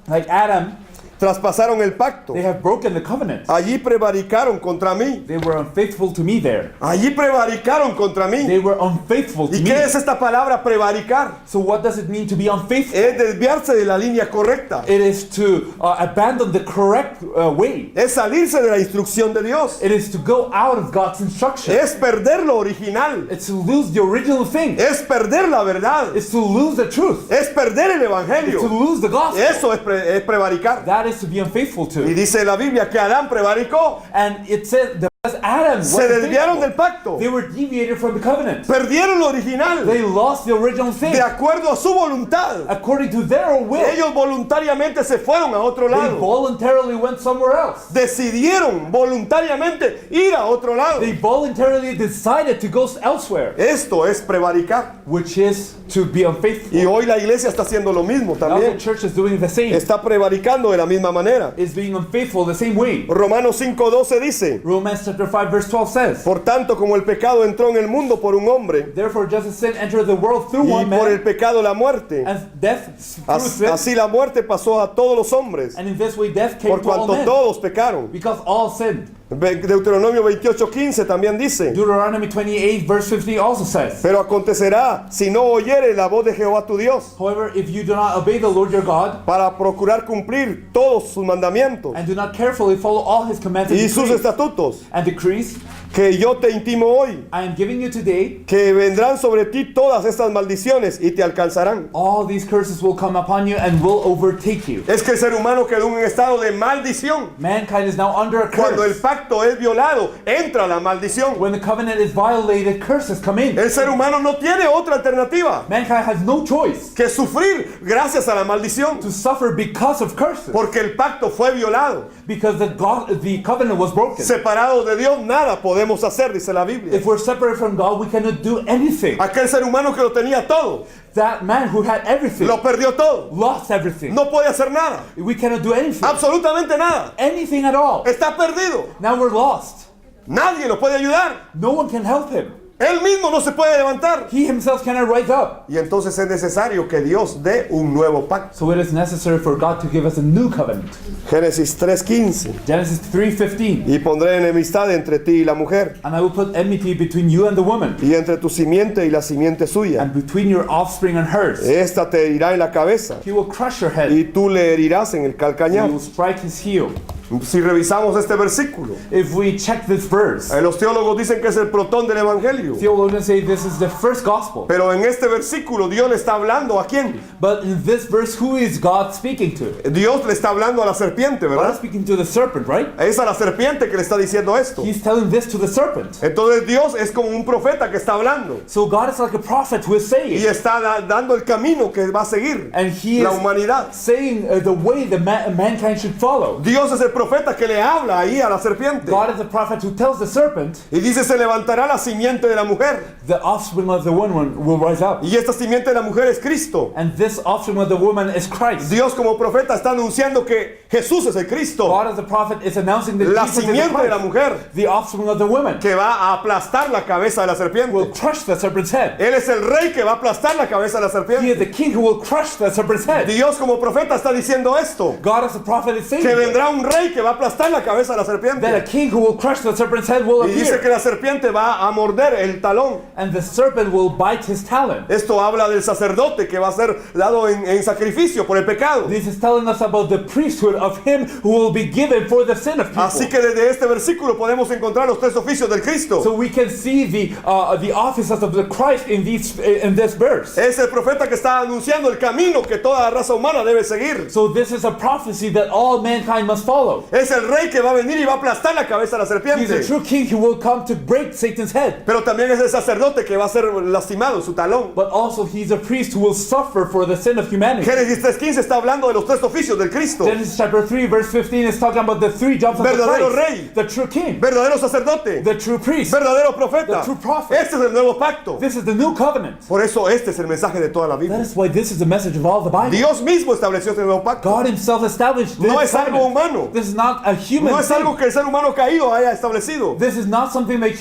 like Adam, traspasaron el pacto. they have broken the covenant. Allí prevaricaron contra mí. They were unfaithful to me there. Allí prevaricaron contra mí. They were unfaithful to ¿Y me. qué es esta palabra prevaricar? So what does it mean to be unfaithful? Es desviarse de la línea correcta. It is to abandon the correct way. Es salirse de la instrucción de Dios. It is to go out of God's instruction. Es perder lo original. It's to lose the original thing. Es perder la verdad. It's to lose the truth. Es perder el It's to evangelio. lose the gospel. Eso es prevaricar. That is to be unfaithful Y to. dice la Biblia que Adán prevaricó. And it says that Adam was Se desviaron del unfaithful. pacto. They were deviated from the covenant. Perdieron lo original. They lost the original thing. De acuerdo a su voluntad. According to their own will. Ellos voluntariamente se fueron a otro They lado. voluntarily went somewhere else. Decidieron voluntariamente ir a otro lado. They voluntarily decided to go elsewhere, Esto es prevaricar. which is to be unfaithful. Y hoy la iglesia está haciendo lo mismo Now the también. church is doing the same. Está prevaricando de la misma manera. Is being unfaithful the same way. Romanos 5:12 dice: Romans chapter 5 verse 12 says, Por tanto, como el pecado entró en el mundo por un hombre, therefore just as sin entered the world through y one por el man, pecado la muerte, and death through sin, así la muerte pasó a todos los hombres, and in this way death came por to all cuanto men, todos pecaron. because all sinned. Deuteronomio 28:15 también dice, Deuteronomy 28 verse 50 also says, pero acontecerá si no oyere la voz de Jehová tu Dios, however, if you do not obey the Lord your God, para procurar cumplir todos sus mandamientos and do not carefully follow all his commands y sus estatutos, and decrees, que yo te intimo hoy, I am giving you today, que vendrán sobre ti todas estas maldiciones y te alcanzarán. all these curses will come upon you and will overtake you. Es que el ser humano quedó en un estado de maldición. Mankind is now under a Cuando el curse. pacto es violado, entra la maldición. When the covenant is violated, curses come in. El ser humano no tiene otra alternativa Mankind has no choice que sufrir gracias a la maldición, to suffer because of curses, porque el pacto fue violado. because the covenant was broken. Separados de Dios nada podemos hacer, dice la Biblia. If we're separated from God, we cannot do anything. Aquel ser humano que lo tenía todo, That man who had everything lo perdió todo. lost everything. No puede hacer nada, We cannot do anything. absolutamente nada. Anything at all. Está perdido. Now we're lost. Nadie lo puede ayudar. No one can help him. Él mismo no se puede levantar. He himself cannot rise up. Y entonces es necesario que Dios dé un nuevo pacto. So it is necessary for God to give us a new covenant. Génesis 3:15. Genesis 3:15. Y pondré enemistad entre ti y la mujer, And I will put enmity between you and the woman, y entre tu simiente y la simiente suya. and between your offspring and hers. Esta te herirá en la cabeza, He will crush your head. y tú le herirás en el He calcañar. will strike his heel. Si revisamos este versículo, If we check this verse, los teólogos dicen que es el protón del evangelio. theologians say this is the first gospel. Pero en este versículo Dios le está hablando a quién? But in this verse, who is God speaking to? Dios le está hablando a la serpiente, God is ¿verdad? speaking to the serpent, right? Es a la serpiente que le está diciendo esto. He's telling this to the serpent. Entonces Dios es como un profeta que está hablando So God is like a prophet who is y saying, está dando el camino que va a seguir and he la is humanidad. saying the way the mankind should follow. Dios es el profeta que le habla ahí a la serpiente God is the prophet who tells the serpent, y dice: se levantará la simiente de la mujer, the offspring of the woman will rise up. y esta simiente de la mujer es Cristo. And this offspring of the woman is Christ. Dios como profeta está anunciando que Jesús es el Cristo, God as the prophet is announcing that la Jesus is the simiente de la Christ, mujer the offspring of the woman, que va a aplastar la cabeza de la will serpiente. crush the serpent's head. Él es el rey que va a aplastar la cabeza de la He is serpiente. the king who will crush the serpent's head. Dios como profeta está diciendo esto, God as the prophet is saying que that vendrá un rey que va a aplastar la cabeza de la a serpiente. king who will crush the serpent's head will Y dice que appear, la serpiente va a morder el talón. and the serpent will bite his talon. Esto habla del sacerdote que va a ser dado en sacrificio por el pecado. This is telling us about the priesthood of him who will be given for the sin of people. Así que desde este versículo podemos encontrar los tres oficios del Cristo. So we can see the offices of the Christ in this verse. Es el profeta que está anunciando el camino que toda la raza humana debe seguir. So this is a prophecy that all mankind must follow. Es el rey que va a venir y va a aplastar la cabeza de la He's a serpiente. true king who will come to break Satan's head. Pero también es el sacerdote que va a ser lastimado, su talón. But also he's a priest who will suffer for the sin of humanity. Génesis 3:15 está hablando de los tres oficios del Cristo. Genesis chapter 3 verse 15 is talking about the three jobs of the Verdadero Christ. rey. The true king, Verdadero sacerdote, the true priest, verdadero profeta. the true prophet. Este es el nuevo pacto. This is the new covenant. Por eso este es el mensaje de toda la That Biblia. is why this is the message of all the Bible. Dios mismo estableció este nuevo pacto. God himself established this No es algo covenant. humano. This is not a human No es thing. algo que el ser humano caído haya establecido. This is not something that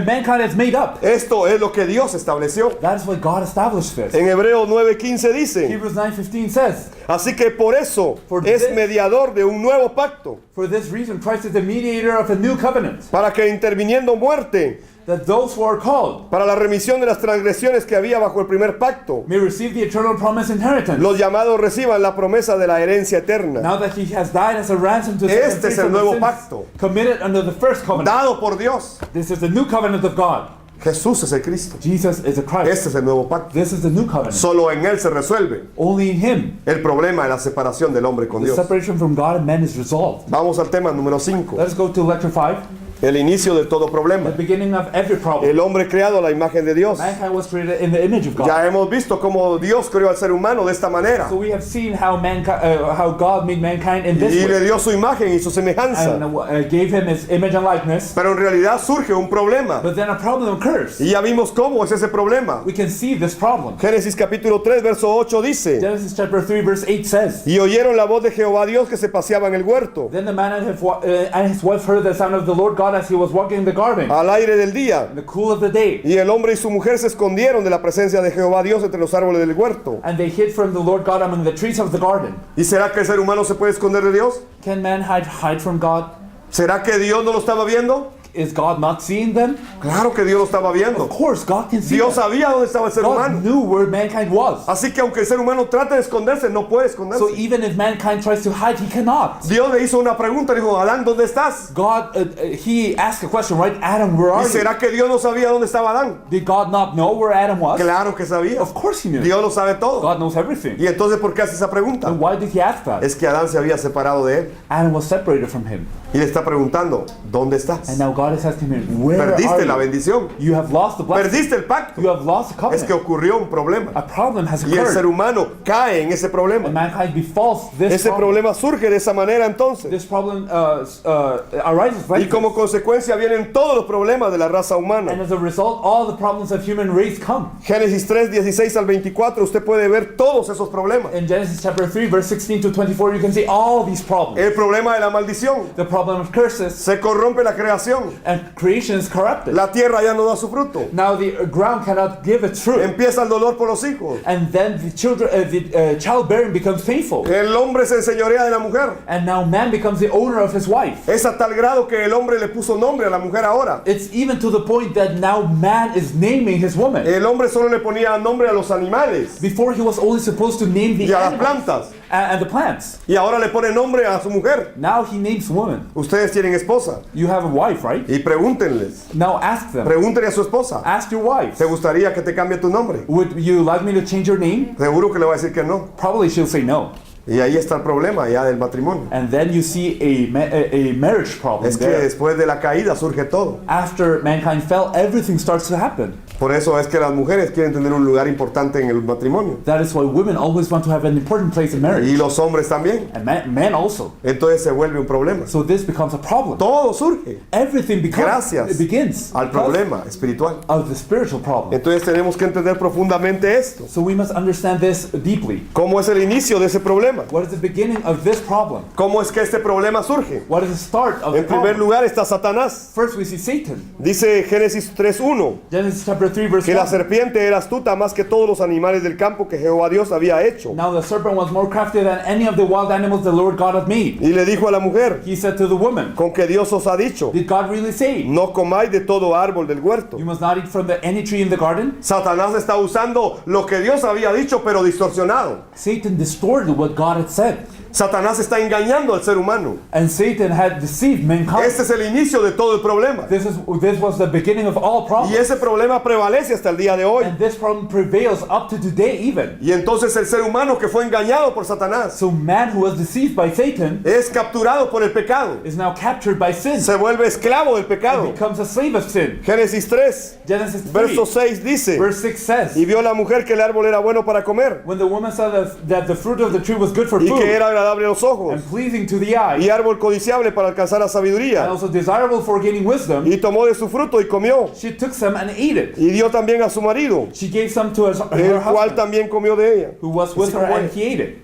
mankind has made up. Esto es lo que Dios estableció. That is why God established this. En Hebreos 9:15 dice: Hebrews 9:15 says, así que por eso For es this- mediador de un nuevo pacto, for this reason Christ is the mediator of a new covenant, para que interviniendo muerte that those who are called para la remisión de las transgresiones que había bajo el primer pacto, may receive the eternal promise inheritance. los llamados reciban la promesa de la herencia eterna, Now that he has died as a ransom to set them Este free es el from the nuevo sins pacto. committed under the first covenant. dado por Dios. This is the new covenant of God. Jesús es el Cristo. Jesus is a Christ. Este es el nuevo pacto. This is the new covenant. Solo en Él se resuelve Only in him el problema de la separación del hombre con the Dios. separation from God and man is resolved. Vamos al tema número 5. Let us go to lecture 5. El inicio de todo The problema. beginning of every problem. El hombre creado a la imagen de Dios. Mankind was created in the image of God. Ya hemos visto cómo Dios creó al ser humano de esta manera So we have seen how how God made mankind in this y le way dio su imagen y su semejanza. and gave him his image and likeness. Pero en realidad surge un problema But then a problem occurs. y ya vimos cómo es ese problema. We can see this problem. Génesis capítulo 3 verso 8 dice: Genesis chapter 3 verse 8 says, y oyeron la voz de Jehová Dios que se paseaba en el huerto. Then the man and his wife heard the sound of the Lord God God as he was walking in the garden al aire del día. in the cool of the day. Y el hombre y su mujer se escondieron de la presencia de Jehová Dios entre los árboles del huerto. And they hid from the Lord God among the trees of the garden. ¿Y será que el ser humano se puede esconder de Dios? Can man hide from God? ¿Será que Dios no lo estaba viendo? Is God not seeing them? Claro que Dios lo estaba Of viendo. course, God can see Dios them. sabía dónde estaba el ser God humano. knew where mankind was. Así que aunque el ser humano trate de esconderse, no puede So esconderse. even if mankind tries to hide, he cannot. Dios le hizo una pregunta, le dijo, Adán, ¿dónde estás? God, he asked a question, right? Adam, where ¿Y are you? será que Dios no sabía dónde estaba Adán? Did God not know where Adam was? Claro que sabía. Of course he knew. Dios lo sabe todo. God knows everything. ¿Y entonces por qué hace esa pregunta? Then why did he ask that? Es que Adán se había separado de él. Adam was separated from him. Y le está preguntando, ¿dónde estás? And now God is asking him, where Perdiste are la you? bendición. You have lost the blessing. Perdiste el pacto. You have lost the Es que covenant. ocurrió un problema. A problem has Y el ser occurred. humano cae en ese And problema. mankind befalls this Ese problem. problema surge de esa manera entonces. This problem arises Y like como this. consecuencia vienen todos los problemas de la raza And humana. as a result, all the problems of human race come. Génesis 3, 16 al 24, usted puede ver todos esos problemas. In Genesis chapter 3, verse 16 to 24, you can see all these problems. El problema de la maldición. The problem of curses, Se corrompe la creación. and creation is corrupted. La tierra ya no da su fruto. Now the ground cannot give its fruit. Empieza el dolor por los hijos. And then the childbearing becomes painful. El hombre se enseñorea de la mujer. And now man becomes the owner of his wife. Es a tal grado que el hombre le puso nombre a la mujer ahora. It's even to the point that now man is naming his woman. El hombre solo le ponía nombre a los animales Before he was only supposed to name the y a las animals plantas. and the plants. Y ahora le pone nombre a su mujer. Now he names woman. Ustedes tienen esposa. You have a wife, right? Y pregúntenles. Now ask them. Pregúntenle a su esposa. Ask your wife. ¿Te gustaría que te cambie tu nombre? Would you like me to change your name? Seguro que le va a decir que no. Probably she'll say no. Y ahí está el problema ya del matrimonio. And then you see a marriage problem Es que there. después de la caída surge todo. After mankind fell, everything starts to happen. Por eso es que las mujeres quieren tener un lugar importante en el matrimonio. That is why women always want to have an important place in Y marriage. los hombres también. And men also. Entonces se vuelve un problema. So this becomes a problem. Todo surge Everything Gracias it begins al because problema espiritual. of the spiritual problem. Entonces tenemos que entender profundamente esto. So we must understand this deeply. ¿Cómo es el inicio de ese problema? What is the beginning of this problem? ¿Cómo es que este problema surge? What is the start of the En primer problem? lugar está Satanás. First we see Satan. Dice Génesis 3:1 Genesis chapter 3 verse que la 1. serpiente era astuta más que todos los animales del campo que Jehová Dios había hecho. Now the serpent was more crafty than any of the wild animals the Lord God had made. Y le dijo a la mujer, He said to the woman, con que Dios os ha dicho, did God really say, no comáis de todo árbol del huerto. you must not eat from any tree in the garden? Satanás está usando lo que Dios había dicho, pero distorsionado. Satan distorted what God had said. Satanás está engañando al ser humano. And Satan had deceived mankind. Este es el inicio de todo el problema. This was the beginning of all Y problems. ese problema prevalece hasta el día de hoy. And this problem prevails up to today even. Y entonces el ser humano que fue engañado por Satanás So man who was deceived by Satan es capturado por el pecado. is now captured by sin. Se vuelve esclavo del And pecado. becomes a slave of sin. Génesis 3, Genesis 3 verso 6 dice, verse 6 says, y vio la mujer que el árbol era bueno para comer when the woman saw that the fruit of the tree was good for y que food era agradable a los ojos and pleasing to the eye y árbol codiciable para alcanzar la and sabiduría, also desirable for gaining wisdom, y tomó de su fruto y comió, she took some and ate it. y dio también a su marido, She gave some to her el cual husband, también comió de ella. who was with her, and he ate it.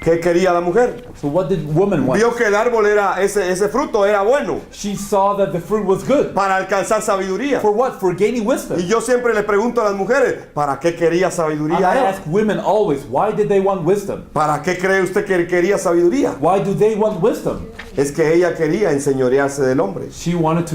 ¿Qué quería la mujer? So what did woman want? Vio que el árbol era, ese fruto era bueno She saw that the fruit was good. para alcanzar sabiduría. For what? For gaining wisdom. Y yo siempre le pregunto a las mujeres, ¿para qué quería And sabiduría? I ella? ask women always, why did they want wisdom? ¿Para qué cree usted que quería sabiduría? Why do they want wisdom? Es que ella quería enseñorearse del hombre. She wanted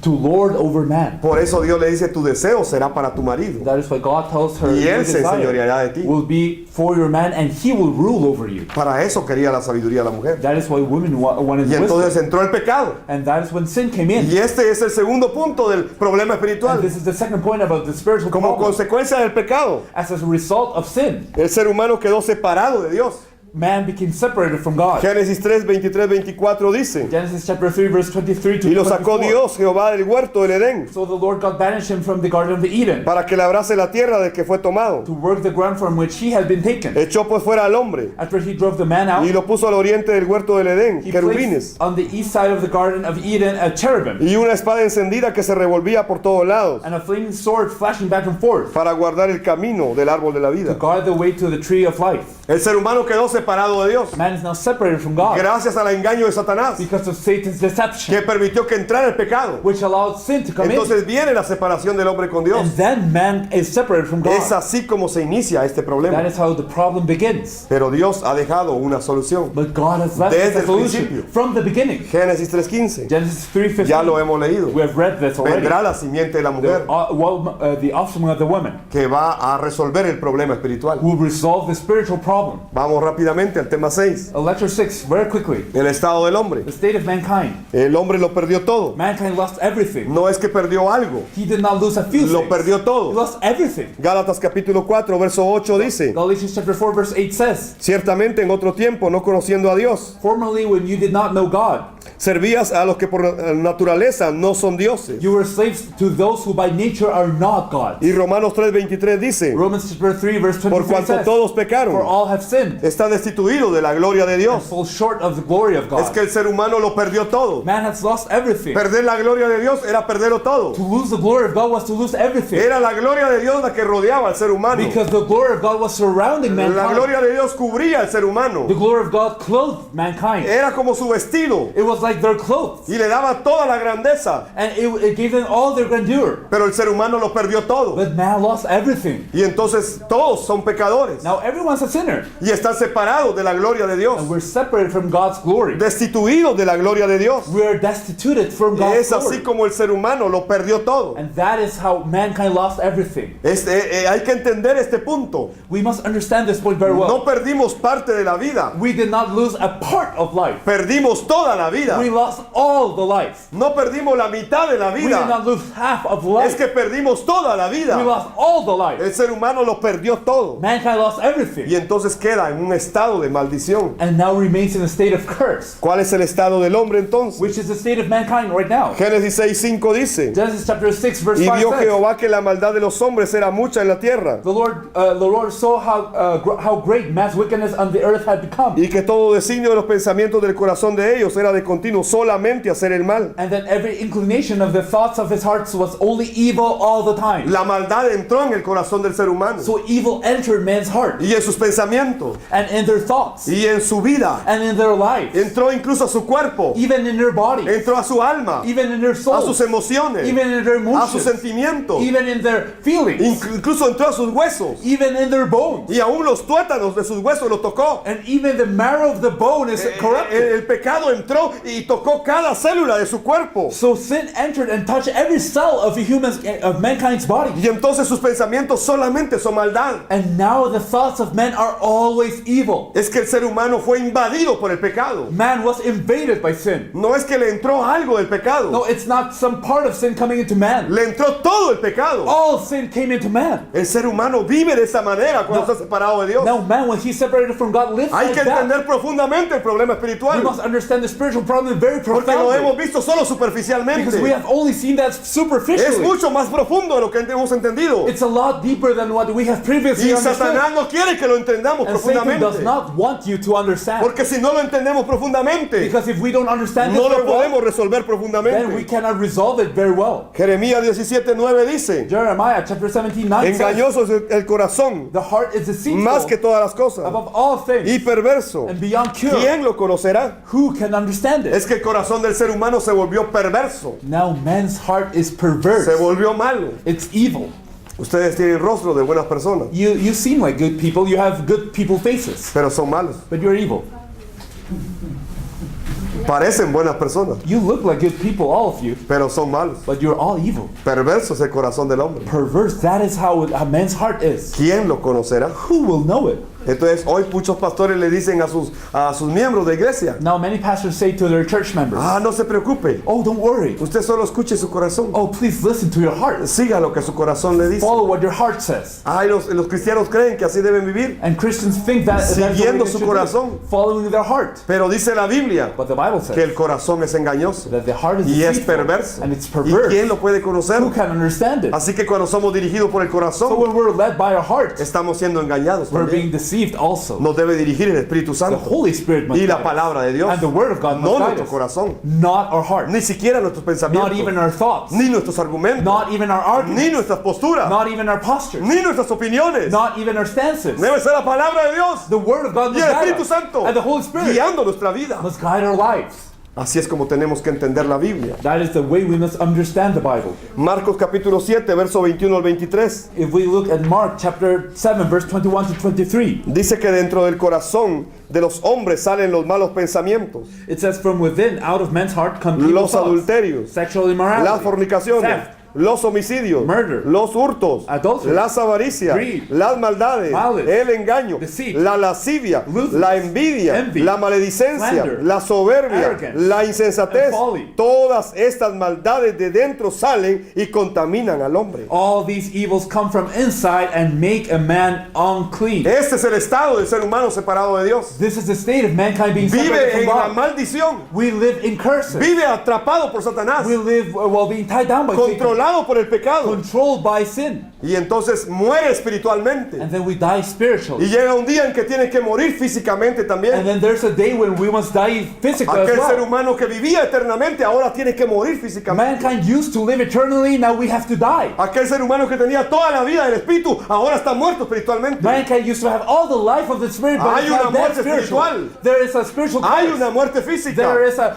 to lord over man. Por eso Dios le dice, tu deseo será para tu marido. That is why God tells her, Y your él se enseñoreará de desire ti. will be for your man and he will rule over you. Para eso quería la sabiduría la mujer. That is why women wanted Y entonces wisdom. entró el pecado. And that is when sin came in. Y este es el segundo punto del problema And espiritual. this is the second point about the spiritual Como problem. consecuencia del pecado, As a result of sin, el ser humano quedó separado de Dios. man became separated from God. Génesis 3, 23, 24 dice, Genesis chapter 3 verse 23 to y lo sacó 24. Dios, Jehová, del huerto del Edén, So the Lord God banished him from the Garden of Eden para que labrase la tierra de que fue tomado. to work the ground from which he had been taken. Echó pues fuera al hombre, After he drove the man out, y lo puso al oriente del huerto del Edén, he querubines, placed on the east side of the Garden of Eden a cherubim y una espada encendida que se revolvía por todos lados, and a flaming sword flashing back and forth para guardar el camino del árbol de la to vida. guard the way to the tree of life. El ser humano quedó separado de Dios Man is now separated from God gracias al engaño de Satanás, because of Satan's deception, que permitió que entrara el pecado. which allowed sin to come in. Entonces viene la separación del hombre con Dios. And then man is separated from Es God. así como se inicia este That problema. is how the problem begins. Pero Dios ha dejado una solución. But God has left Desde the el solution principio. from the beginning. Génesis 3:15. Genesis 3:15. Ya lo hemos leído. We have read this already. Vendrá la simiente de la mujer The offspring of the woman que va a resolver el problema espiritual. will resolve the spiritual problem. Vamos rápidamente al tema 6. Lecture 6, very quickly. El estado del hombre. The state of mankind. El hombre lo perdió todo. Mankind lost everything. No es que perdió algo, He did not lose a few lo things. perdió He todo. lost everything. Gálatas capítulo 4, verso 8 dice: Galatians chapter 4 verse 8 says, Ciertamente en otro tiempo, no conociendo a Dios, formerly when you did not know God, servías a los que por naturaleza no son dioses. you were slaves to those who by nature are not gods. Y Romanos 3:23 dice: Romans chapter 3 verse Por 23 cuanto says, todos for pecaron, all have sinned están destituidos de la gloria de and Dios. fall short of the glory of Es God. que el ser humano lo perdió todo. Man has lost everything. Perder la gloria de Dios era perderlo todo. To lose the glory of God was to lose everything. Era la gloria de Dios la que rodeaba al ser humano. Because the glory of God was surrounding La mankind. gloria de Dios cubría al ser humano. The glory of God clothed mankind. Era como su vestido It was like their clothes. y le daba toda la grandeza. And it gave them all their grandeur. Pero el ser humano lo perdió todo. But man lost everything. Y entonces todos son pecadores Now everyone's a sinner. y están separados de la gloria de Dios, And we're separated from God's glory. destituidos de la gloria de Dios. We are destituted from Y God's es así glory. como el ser humano lo perdió todo. And that is how mankind lost everything. Hay que entender este punto. We must understand this point very well. No perdimos parte de la vida, We did not lose a part of life. perdimos toda la vida. We lost all the life. No perdimos la mitad de la We did vida, not lose half of es life. que perdimos toda la We vida. lost all the life. El ser humano lo perdió todo. Mankind lost everything. Y entonces queda en un estado de maldición. And now remains in a state of curse. ¿Cuál es el estado del hombre entonces? Which is the state of mankind right now. Génesis 6:5 dice: Genesis chapter 6 verse Y 5 vio says, Jehová que la maldad de los hombres era mucha en la tierra, the Lord saw how great man's wickedness on the earth had become, y que todo designio de los pensamientos del corazón de ellos era de continuo solamente hacer el mal. and that every inclination of the thoughts of his hearts was only evil all the time. La maldad entró en el corazón del ser humano So evil entered man's heart, y en sus pensamientos and in their thoughts, y en su vida. and in their lives, Entró incluso a su cuerpo, even in their body, entró a su alma, even in their a soul, sus emociones, even in their a sus emotions, sentimientos, even in their feelings, incluso entró a sus huesos, even in their bones, y aún los tuétanos de sus huesos los tocó. and even the marrow of the bone is corrupted. El pecado entró y tocó cada célula de su cuerpo. So sin entered and touched every cell of mankind's body. Y entonces sus pensamientos solamente son maldad. And now the thoughts of men are always evil. Es que el ser humano fue invadido por el pecado. Man was invaded by sin. No es que le entró algo del pecado. No, it's not some part of sin coming into man. Le entró todo el pecado. All sin came into man. El ser humano vive de esa manera cuando No. está separado de Dios. Now man, when he's separated from God, lives Hay like que that. entender profundamente el problema We espiritual. must understand the spiritual problem very Porque lo hemos profoundly. visto solo Because we superficialmente. have only seen that Es superficially. mucho más profundo de lo que hemos entendido. It's a lot deeper than what we have previously Y understood. Satanás no quiere que lo entendamos And Satan does profundamente. not want you to understand. Porque si no lo entendemos profundamente, Because if we don't understand this no lo very well, podemos resolver then we profundamente. cannot resolve it very well. Jeremías 17:9 dice: Jeremiah chapter 17:9 says, Engañoso es el corazón, the heart is deceitful más que todas las cosas, above all things y perverso. and beyond cure. ¿Quién lo conocerá? Who can understand it? Es que el corazón del ser humano se volvió perverso, Now man's heart is perverse. se volvió malo. It's evil. Ustedes tienen rostro de buenas personas, You seem like good people. You have good people faces, pero son malos. but you're evil. Parecen buenas personas, You look like good people, all of you, pero son malos. but you're all evil. Perverso es el corazón del hombre. Perverse. That is how a man's heart is. ¿Quién lo conocerá? Who will know it? Entonces hoy muchos pastores le dicen a sus miembros de iglesia: Now many pastors say to their church members, no se preocupe, "Oh, don't worry. usted solo escuche su corazón, Oh, please listen to your heart. siga lo que su corazón le dice. Follow what your heart says." Los cristianos creen que así deben vivir, And Christians think that that's the way Siguiendo they su should do, corazón. following their heart. pero dice la Biblia But the Bible que says el corazón es engañoso that the heart is y es deceitful perverso. and it's ¿Y perverse. quién lo puede conocer? Who can understand it? Así que cuando somos dirigidos por el So corazón, when we're led by our heart, estamos siendo engañados we're being también. received also. Nos debe dirigir el Espíritu The Santo Holy Spirit must y la guide us. palabra de Dios, And the Word of God no must guide nuestro us. corazón, Not our heart. ni siquiera nuestros Not pensamientos, even our thoughts. ni nuestros argumentos, Not even our arguments. ni nuestras posturas, Not even our postures. ni nuestras opiniones. Not even our stances. Debe ser la palabra de Dios The Word of God y must el guide Espíritu us. Santo And the Holy Spirit guiando nuestra vida. must guide our lives. Así es como tenemos que entender la Biblia. That is the way we must understand the Bible. Marcos capítulo 7, verso 21 al 23. If we look at Mark chapter 7, verse 21 to 23, Dice que dentro del corazón de los hombres salen los malos pensamientos, it says, from within, out of men's heart come evil los thoughts, adulterios, sexual las immorality, fornicaciones, theft, los homicidios, murder, los hurtos, adultery, las avaricias, greed, las maldades, malice, el engaño, deceit, la lascivia, lewdness, la envidia, envy, la maledicencia, slander, la soberbia, arrogance, la insensatez. and folly. Todas estas maldades de dentro salen y contaminan al hombre. All these evils come from inside and make a man unclean. Este es el estado del ser humano separado de Dios. This is the state of mankind being separated Vive from en la God. maldición, We live in curses. vive atrapado por Satanás, We live while being tied down by Satan, controlado por el pecado, controlled by sin. y entonces muere espiritualmente. And then we die Y spiritually. llega un día en que tiene que morir físicamente And también. then there's a day when we must die physically as Aquel ser well. humano que vivía eternamente ahora tiene que morir físicamente. Mankind used to live eternally, now we have to die. Aquel ser humano que tenía toda la vida del espíritu ahora está muerto espiritualmente. Mankind used to have all the life of the spirit, but Hay it's una now dead muerte spiritual. espiritual. There is a spiritual Hay death. una muerte física, There is a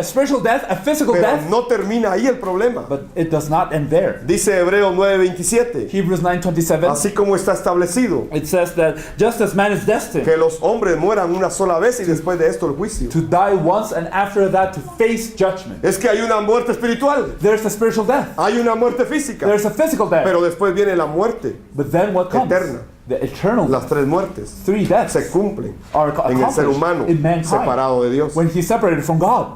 spiritual death, a physical pero death, no termina ahí el problema. but it does not end there. Dice Hebreos 9:27, Hebrews 9:27, así como está establecido it says that just as man is destined que los hombres mueran una sola vez y después de esto el juicio. to die once and after that to face judgment, Es que hay una muerte espiritual, there's a spiritual death, hay una muerte física, there's a physical death, pero después viene la muerte. but then what comes? eterna. The eternal Las tres muertes three deaths se cumplen are en el ser accomplished humano in mankind separado de Dios. when he's separated from God.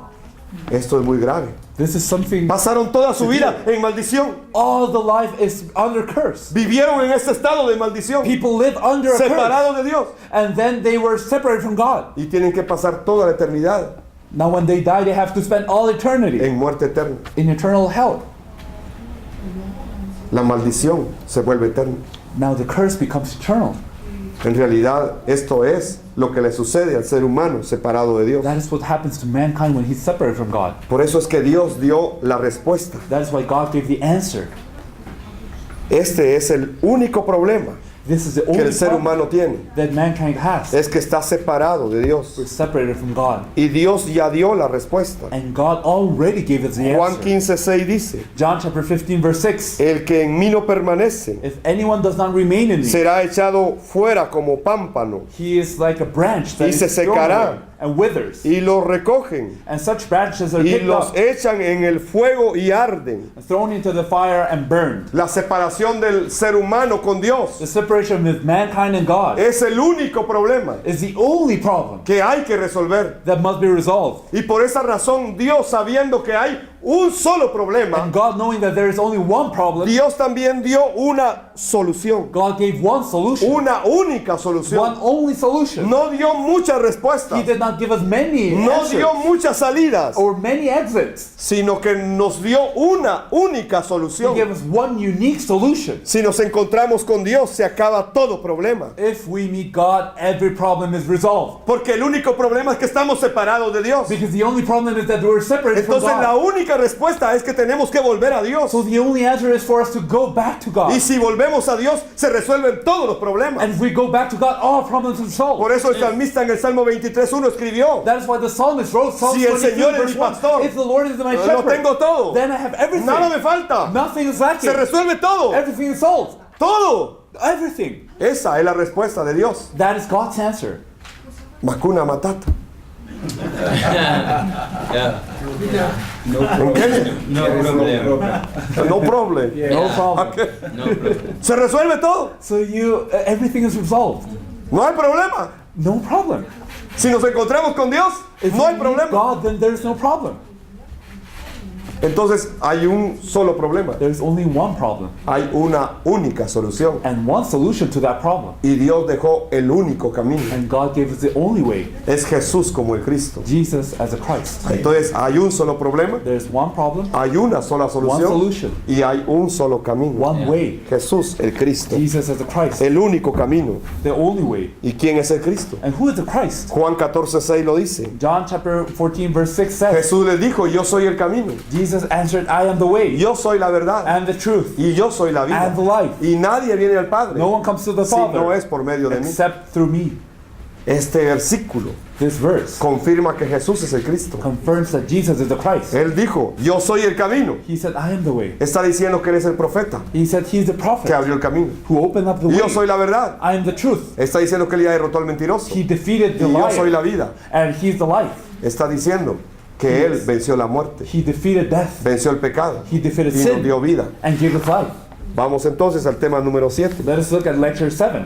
Esto es muy grave. This is something, Pasaron toda su vida en maldición. all the life is under curse. Vivieron en este estado de maldición, People live under a curse, separados de Dios. and then they were separated from God. Y tienen que pasar toda la eternidad Now when they die, they have to spend all eternity en muerte eterna. in eternal hell. La maldición se vuelve eterna. Now the curse becomes eternal. En realidad, esto es lo que le sucede al ser humano separado de Dios. That is what happens to mankind when he's separated from God. Por eso es que Dios dio la respuesta. That is why God gave the answer. Este es el único problema This is the que only el ser problem humano tiene. that mankind has. Es que está separado de Dios. We're separated from God. Y Dios ya dio la respuesta. And God already gave us the Juan answer. 15:6 dice, John chapter 15 verse 6. el que en mí no permanece If anyone does not remain in me, será echado fuera como pámpano, he is like a branch that Y se is thrown secará. away and withers. y los recogen And such branches are y picked los up echan en el fuego y arden. and thrown into the fire and burned. La separación del ser humano con Dios The separation with mankind and God es el único problema is the only problem que hay que resolver. that must be resolved. Y por esa razón, Dios, sabiendo que hay un solo problema, And God, knowing that there is only one problem, Dios también dio una solución, God gave one solution, una única one solución. only solution. No dio muchas He respuestas, did not give us many no answers dio muchas salidas, or many exits. sino que nos dio una única He solución. gave us one unique solution. Si nos encontramos con Dios, se acaba todo problema. If we meet God, every problem is resolved. Porque el único problema es que estamos separados de Dios. Because the only problem is that we're separated from Entonces la God. única respuesta es que tenemos que volver a Dios. So the only answer is for us to go back to God. Y si volvemos a Dios, se resuelven todos los problemas. And if we go back to God, all problems are solved. Por eso el salmista en el Salmo 23:1 escribió, That is why the psalmist wrote Psalm Si el 22 Señor es verse mi 1. pastor, If the Lord is my lo shepherd, tengo todo, then I have everything. nada me falta, Nothing is lacking. se resuelve todo, Everything is solved. todo. Everything. Esa es la respuesta de Dios. That is God's answer. Hakuna Matata. No ¿Entiendes? No problem. No problem. No problem. Ok. No problem. Se resuelve todo. So everything is resolved. No hay problema. No problem. Si nos encontramos con Dios, If no hay we meet problema. God, then there's no problem. Entonces hay un solo problema. There's only one problem Hay una única solución. and one solution to that problem. Y Dios dejó el único camino. And God gave us the only way, Es Jesús como el Cristo. Jesus as a Christ. Entonces hay un solo problema, There's one problem, hay una sola one solución solution, y hay un solo camino. one way. Jesús, el Cristo. Jesus as a Christ, El único camino. the only way. ¿Y quién es el Cristo? And who is the Christ? Juan 14:6 lo dice. John chapter 14 verse 6 says, Jesús les dijo, yo soy el camino, Jesus answered, I am the way yo soy la verdad and the truth y yo soy la vida. and the life. Y nadie viene al Padre No one comes to the si no Father es por medio de mí. except through me. Este versículo This verse confirma que Jesús es el Cristo. confirms that Jesus is the Christ. Él dijo, yo soy el camino. He said, I am the way. Está diciendo que Él es el profeta He said, He's the que prophet abrió el camino. who opened up the Y way. yo soy la verdad. I am the truth. Está diciendo que Él ya derrotó al mentiroso. He defeated the Y yo soy liar. la vida. And He's the life. Está diciendo que Él venció la muerte, He defeated death. venció el pecado He defeated y nos dio sin vida. and gave us life. Vamos entonces al tema número 7. Let us look at lecture 7.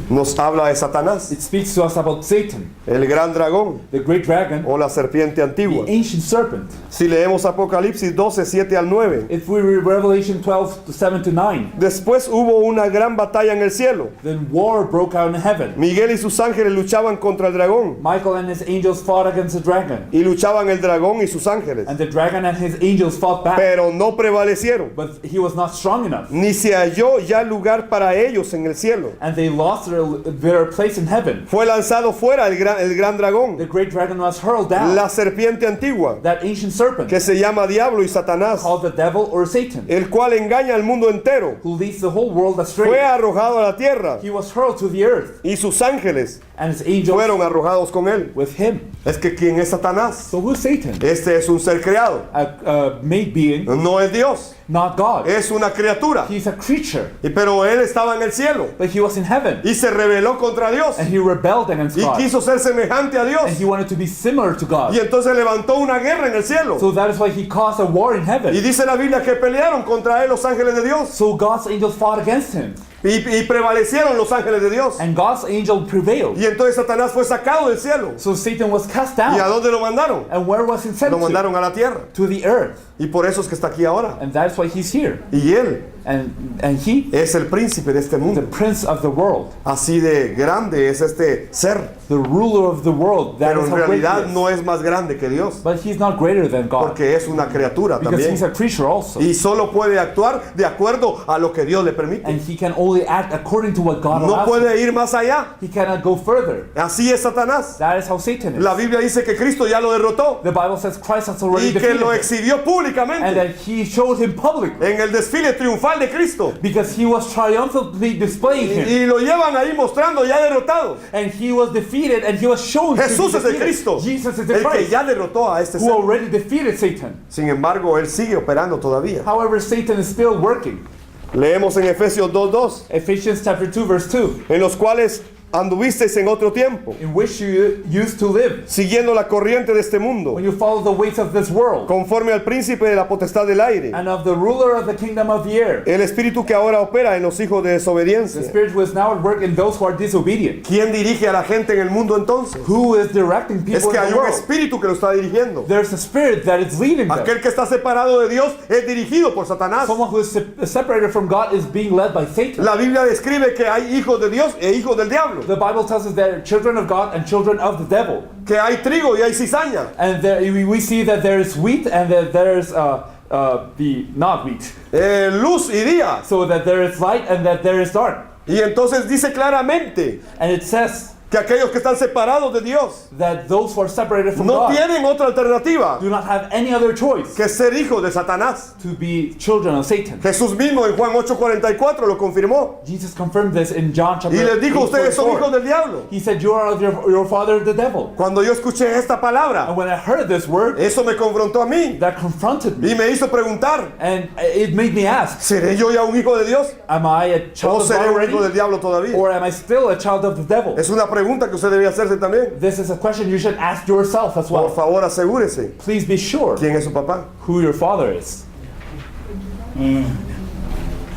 Nos habla de Satanás, It speaks to us about Satan, el gran dragón the great dragon, o la serpiente antigua. the ancient serpent. Si leemos Apocalipsis 12, 7 al 9, If we read Revelation 12, 7 to 9, después hubo una gran batalla en el cielo. then war broke out in heaven. Miguel y sus ángeles luchaban contra el dragón Michael and his angels fought against the dragon, y luchaban el dragón y sus ángeles, and the dragon and his angels fought back, pero no prevalecieron, but he was not strong enough, ni se halló ya lugar para ellos en el cielo. and they lost their place in heaven. Fue lanzado fuera el gran dragón, The great dragon was hurled down, la serpiente antigua, that ancient serpent, que se llama Diablo y Satanás, called the devil or Satan, el cual engaña al mundo entero. who leads the whole world Fue astray. arrojado a la tierra He was hurled to the earth, y sus ángeles and his angels fueron arrojados con él. with him. Es que ¿quién es Satanás? So who's Satan? Este es un ser creado, A made being, no es Dios, not God. es una criatura. He's a creature, Pero él estaba en el cielo but he was in heaven, y se rebeló contra Dios and he rebelled against y God, quiso ser semejante a and Dios. he wanted to be similar to Y God. entonces levantó una guerra en el cielo. So that is why he caused a war in Y heaven. dice la Biblia que pelearon contra él los ángeles de Dios. So God's angels fought against him, Y prevalecieron los ángeles de Dios. and God's angel prevailed. Y entonces Satanás fue sacado del cielo. So Satan was cast ¿Y a down. dónde lo mandaron? And where was he sent Lo to? mandaron a la tierra. To the earth. Y por eso es que está aquí ahora. And that's why he's here. Y él And he, es el príncipe de este the mundo. prince of the world, Así de grande es este ser. the ruler of the world, that Pero is en how great he realidad is. no es más grande que Dios. But he's not greater than God, Porque es una criatura because también. he's a creature also. Y solo puede actuar de acuerdo a lo que Dios le permite. And he can only act according to what God No allows him. puede ir más allá. He cannot go further. Así es Satanás. That is how Satan is. La Biblia dice que Cristo ya lo derrotó The Bible says Christ has already y que defeated lo him, exhibió and públicamente that he showed him publicly, en el desfile triunfal de Cristo. because he was triumphantly displaying him, Y lo llevan ahí mostrando ya derrotado. and he was defeated, and he was shown to be Jesús es el defeated. Cristo, Jesus is the el que Christ, ya derrotó a este who ser. already defeated Satan. Sin embargo, él sigue operando todavía. However, Satan is still working. Leemos en Efesios 2:2, Ephesians chapter 2 verse 2, en los cuales anduvisteis en otro tiempo, in which you used to live siguiendo la corriente de este mundo, when you follow the ways of this world, conforme al príncipe de la potestad del aire, and of the ruler of the kingdom of the air, el espíritu que ahora opera en los hijos de the desobediencia. spirit who is now at work in those who are disobedient. ¿Quién dirige a la gente en el mundo entonces? Who is directing Es people que in hay the un world? espíritu que lo está dirigiendo. There's a spirit that is leading them. Aquel que está separado de Dios es dirigido por Satanás. Someone who is separated from God is being led by Satan. La Biblia describe que hay hijos de Dios e hijos del diablo, The Bible tells us that children of God and children of the devil. que hay trigo y hay cizaña. And there, we see that there is wheat and that there is the not wheat. Luz y día. So that there is light and that there is dark. Y entonces dice claramente And it says que aquellos que están separados de Dios that those who are separated from no God tienen otra alternativa do not have any other choice que ser hijos de Satanás. to be children of Satan. Jesús mismo en Juan 8:44 lo confirmó Jesus confirmed this in John chapter y les dijo, 8, ustedes son 44. hijos del diablo. He said, you are of your father the devil. Cuando yo escuché esta palabra, And when I heard this word, eso me confrontó a mí that confronted y me. me hizo preguntar, And it made me ask, ¿seré yo ya un hijo de Dios am I a o child of God seré un hijo del already? diablo todavía? Or am I still a child of the devil? Es una pregunta que usted debe hacerse también. This is a question you should ask yourself as Por well. favor, asegúrese Please be sure quién es su papá. who your father is.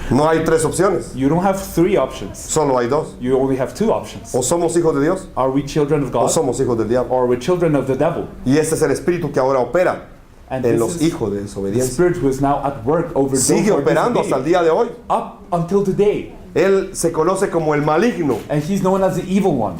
No hay tres opciones, You don't have three options. solo hay dos. You only have two options. O somos hijos de Dios Are we children of o God somos hijos del diablo. or are we children of the devil? Y este es el espíritu que ahora opera And en this los is hijos de the desobediencia. spirit who is now at work over those Sigue who are operando hasta el disobedient. día de hoy. Up until today. Él se conoce como el maligno. And he's known as the evil one.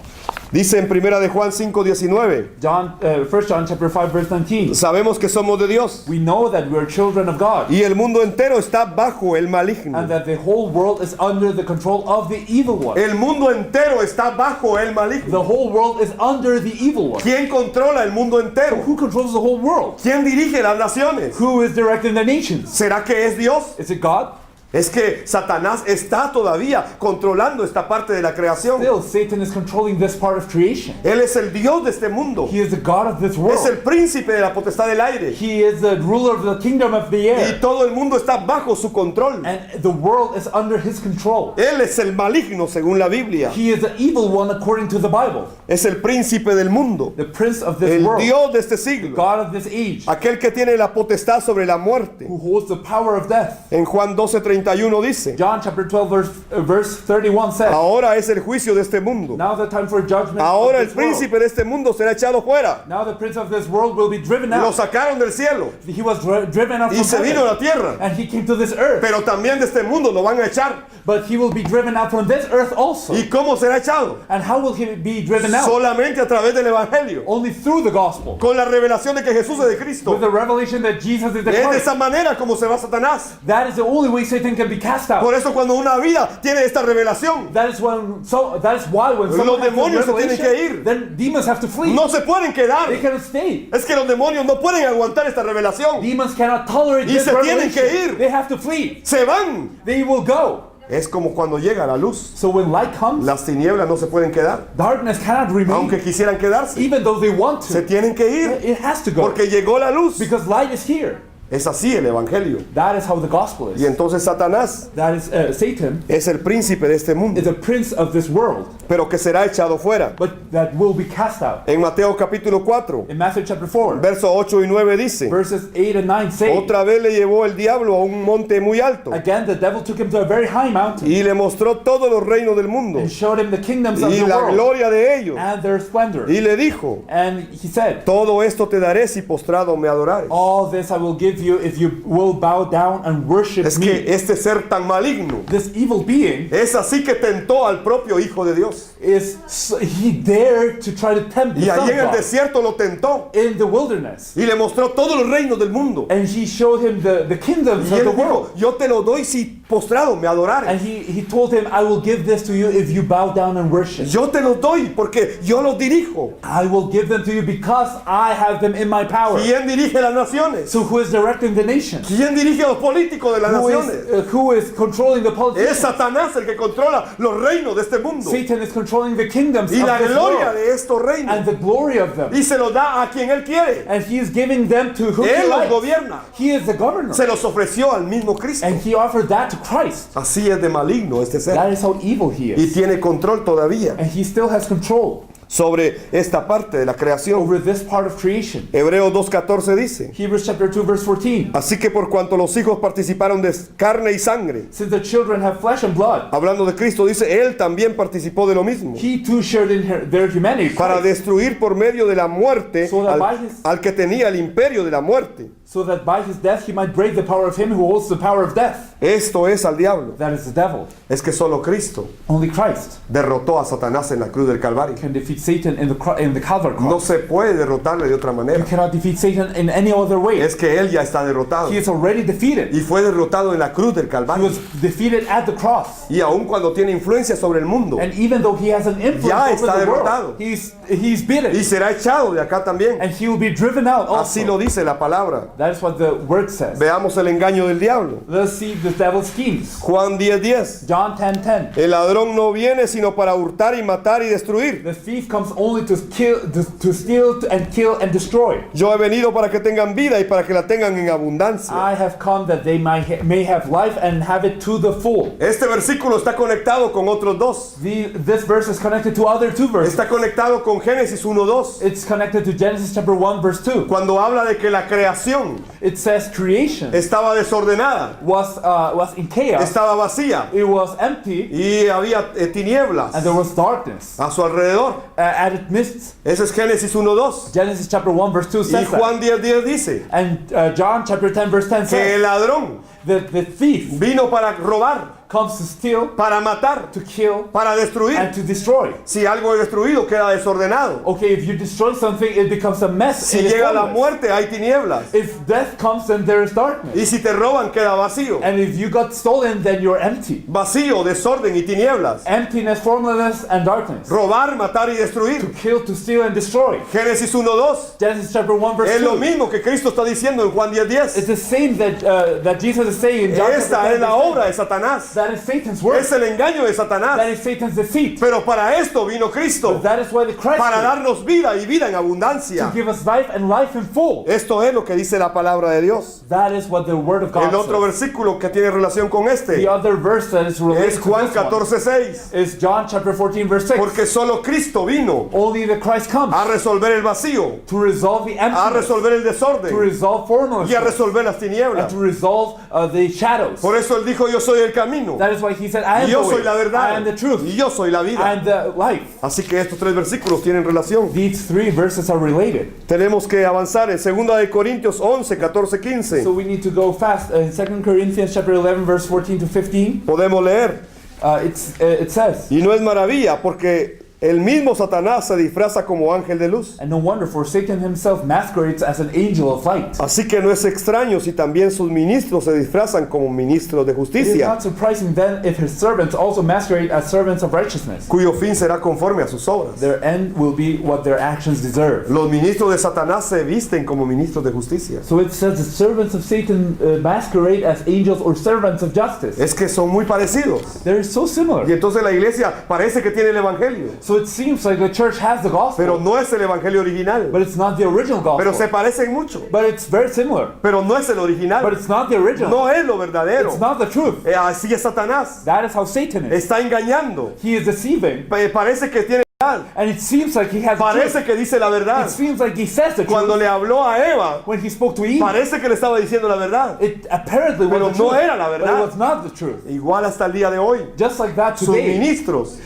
Dice en primera de Juan 5:19, 1 John chapter 5 verse 19. sabemos que somos de Dios We know that we are children of God. y el mundo entero está bajo el maligno. And that the whole world is under the control of the evil one. El mundo entero está bajo el The maligno. whole world is under the evil one. ¿Quién controla el mundo entero? Who controls the whole world? ¿Quién dirige las naciones? Who is directing the nations? ¿Será que es Dios? Is it God? Es que Satanás está todavía controlando esta parte de la creación. Still, Satan is controlling this part of creation. Él es el Dios de este mundo. He is the God of this Es el world. príncipe de la potestad del aire. He is the ruler of the kingdom of the Y air. todo el mundo está bajo su control. And the world is under his control. Él es el maligno según la Biblia. He is the evil one according to the Bible. Es el príncipe del mundo. The prince of this El world. Dios de este siglo. God of this age. Aquel que tiene la potestad sobre la muerte. Who holds the power of death. En Juan 12:31 dice, John chapter 12 verse 31 says, ahora es el juicio de este mundo. now the time for judgment Ahora of el this world. príncipe de este mundo será echado fuera. Now the prince of this world will be driven Lo out. sacaron del cielo He was driven out y from se vino a heaven. la tierra. And he came to this earth. Pero también de este mundo lo van a echar. But he will be driven out from this earth also. ¿Y cómo será echado? And how will he be driven out? Solamente a través del evangelio. Only through the gospel. Con la revelación de que Jesús es de Cristo. With the revelation that Jesus is the Es de Christ. esa manera como se va Satanás. That is the only way Satan can be cast out. Por eso cuando una vida tiene esta revelación, That is why when Los someone has demonios se a tienen revelation, que ir. then demons have to flee. no se pueden quedar. They cannot stay. Es que los demonios no pueden aguantar esta revelación. Demons cannot tolerate Y this se tienen que revelation. ir. They have to flee. Se van. They will go. Es como cuando llega la luz. So when light comes, Las tinieblas no se pueden quedar. darkness cannot remain. Aunque quisieran quedarse. Even though they want Se to, tienen que ir. it has to go. Porque llegó la luz. Because light is here. Es así el evangelio. That is how the gospel Y is. entonces Satanás That is Satan es el príncipe de este mundo. is a prince of this world, Pero que será echado fuera. but that will be cast out. En Mateo capítulo 4, In Matthew chapter 4, versos 8 y 9 dice, verses 8 and 9 say, otra vez le llevó el diablo a un monte muy alto again the devil took him to a very high mountain y le mostró todos los reinos del mundo and showed him the kingdoms of y the la world gloria de ellos. and their splendor. Y le dijo, And he said, todo esto te daré si postrado me adorares. all this I will give you if you will bow down and worship Es me. que este ser tan maligno This evil being es así que tentó al propio Hijo de Dios. he dared to try to tempt the Y Son allí of en el God desierto lo tentó in the wilderness. y le mostró todos los reinos del mundo. And he showed him the kingdoms Y of él the dijo, world. yo te lo doy si postrado me And adorares. he told him, I will give this to you if you bow down and worship. Yo te los doy porque yo los dirijo. I will give them to you because I have them in my power. ¿Quién dirige las naciones? So who is directing the nations? ¿Quién dirige a los políticos de las naciones? Who is controlling the Es politics? Satanás el que controla los reinos de este mundo Satan is controlling the kingdoms y of la this gloria world de estos reinos and the glory of them. y se los da a quien él quiere. And he is giving them to whom he Él los likes. gobierna. He is the governor. Se los ofreció al mismo Cristo. And he offered that to Christ. Así es de maligno este ser. That is how evil he Y is. tiene control todavía And he still has control sobre esta parte de la creación. over this part of creation. Hebreos 2:14 dice, Hebrews chapter 2 verse 14. así que por cuanto los hijos participaron de carne y sangre, Since the children have flesh and blood, hablando de Cristo, dice, él también participó de lo mismo, he too shared in their humanity. para Christ, destruir por medio de la muerte So that by his- al que tenía el imperio de la muerte. so that by his death he might break the power of him who holds the power of death. Esto es al diablo. That is the devil. Es que solo Cristo Only Christ derrotó a Satanás en la cruz del Calvario. can defeat Satan in the Calvary No cross. se puede derrotarle de otra You manera. cannot defeat Satan in any other way. Es que él ya está derrotado He is already defeated. y fue derrotado en la cruz del He Calvario. was defeated at the cross. Y aun cuando tiene influencia sobre el mundo, And even though he has an influence Ya over está the derrotado. world, he's beaten. y será echado de acá también. And he will be driven out Así lo also. dice la palabra. That is what the word says. Veamos el engaño del diablo. Let's see the devil's schemes. Juan 10:10. John 10:10. El ladrón no viene sino para hurtar y matar y destruir. The thief comes only to steal and kill and destroy. Yo he venido para que tengan vida y para que la tengan en abundancia. I have come that they may have life and have it to the full. Este versículo está conectado con otros dos. This verse is connected to other two verses. Está conectado con Génesis 1:2. It's connected to Genesis chapter 1 verse 2. Cuando habla de que la creación creación It says creation estaba desordenada, was in chaos. estaba vacía It was empty, y había tinieblas and there was darkness a su alrededor. at its midst. Ese es Génesis 1:2. Genesis chapter 1 verse 2 Y says that. Juan 10:10 dice And John chapter 10 verse 10 que el says ladrón the thief vino para robar, comes to steal, para matar, to kill, para destruir. and to destroy. Si algo es destruido, queda desordenado. Okay, if you destroy something, it becomes a mess. Si It is llega la formless. muerte, hay tinieblas. If death comes, then there is darkness. Y si te roban, queda vacío. And if you got stolen, then you're empty. Vacío, desorden y tinieblas. Emptiness, formlessness, and darkness. Robar, matar y To destruir. kill, to steal, and destroy. Génesis 1:2. Genesis chapter 1 verse Es lo 2. mismo que Cristo está diciendo en Juan 10:10. It's the same that Jesus is saying in John Esta chapter es 10 la verse 10. obra de Satanás. That is Satan's work. Es el engaño de That Satanás. is Satan's deceit. Pero para esto vino Cristo. But that is why the Christ Para came, darnos vida y vida en to abundancia. give us life and life in full. Esto es lo que dice la palabra de Dios. That is what the word of God El otro says. versículo que tiene relación con este The other verse that is related es to Juan this one 14:6. is John chapter 14 verse 6. Porque solo Cristo vino Only the Christ comes a resolver el vacío, to resolve the a emptiness, resolver el to desorden resolve y a formlessness, resolver las and tinieblas. to resolve the shadows. Por eso él dijo, yo soy el camino, That is why he said, I am y yo the soy way, la I verdad, am the truth, y yo soy la vida. and the life. Así que estos tres versículos tienen relación. These three verses are related. Tenemos que avanzar en 2 de Corintios 11, 14, 15. So we need to go fast. In 2 Corinthians chapter 11 verse 14 to 15, Podemos leer. it says, Y no es maravilla porque el mismo Satanás se disfraza como ángel de luz. and no wonder, for Satan himself masquerades as an angel of light. Así que no es extraño si también sus ministros se disfrazan como ministros de It is justicia, not surprising then if his servants also masquerade as servants of righteousness. cuyo fin será conforme a sus obras. Their end will be what their actions deserve. Los ministros de Satanás se visten como ministros de justicia. So it says the servants of Satan masquerade as angels or servants of justice. Es que son muy parecidos. They're so similar. Y entonces la iglesia parece que tiene el evangelio, So it seems like the church has the gospel, pero no es el evangelio original. but it's not the original Pero se gospel. parecen mucho, But it's very similar. pero no es el But original. it's not the original. No es lo verdadero. It's not the truth. Así es Satanás. That is how Satan is. Está engañando. He is deceiving, Parece que tiene verdad. and it seems like he has the truth. Parece que dice la verdad. It seems like he says the Cuando truth. le habló a Eva, When he spoke to Eve, parece que le estaba diciendo la verdad. it apparently Pero was the no truth, era la but verdad. it was not the truth. Igual hasta el día de hoy. Just like that Sus today, ministros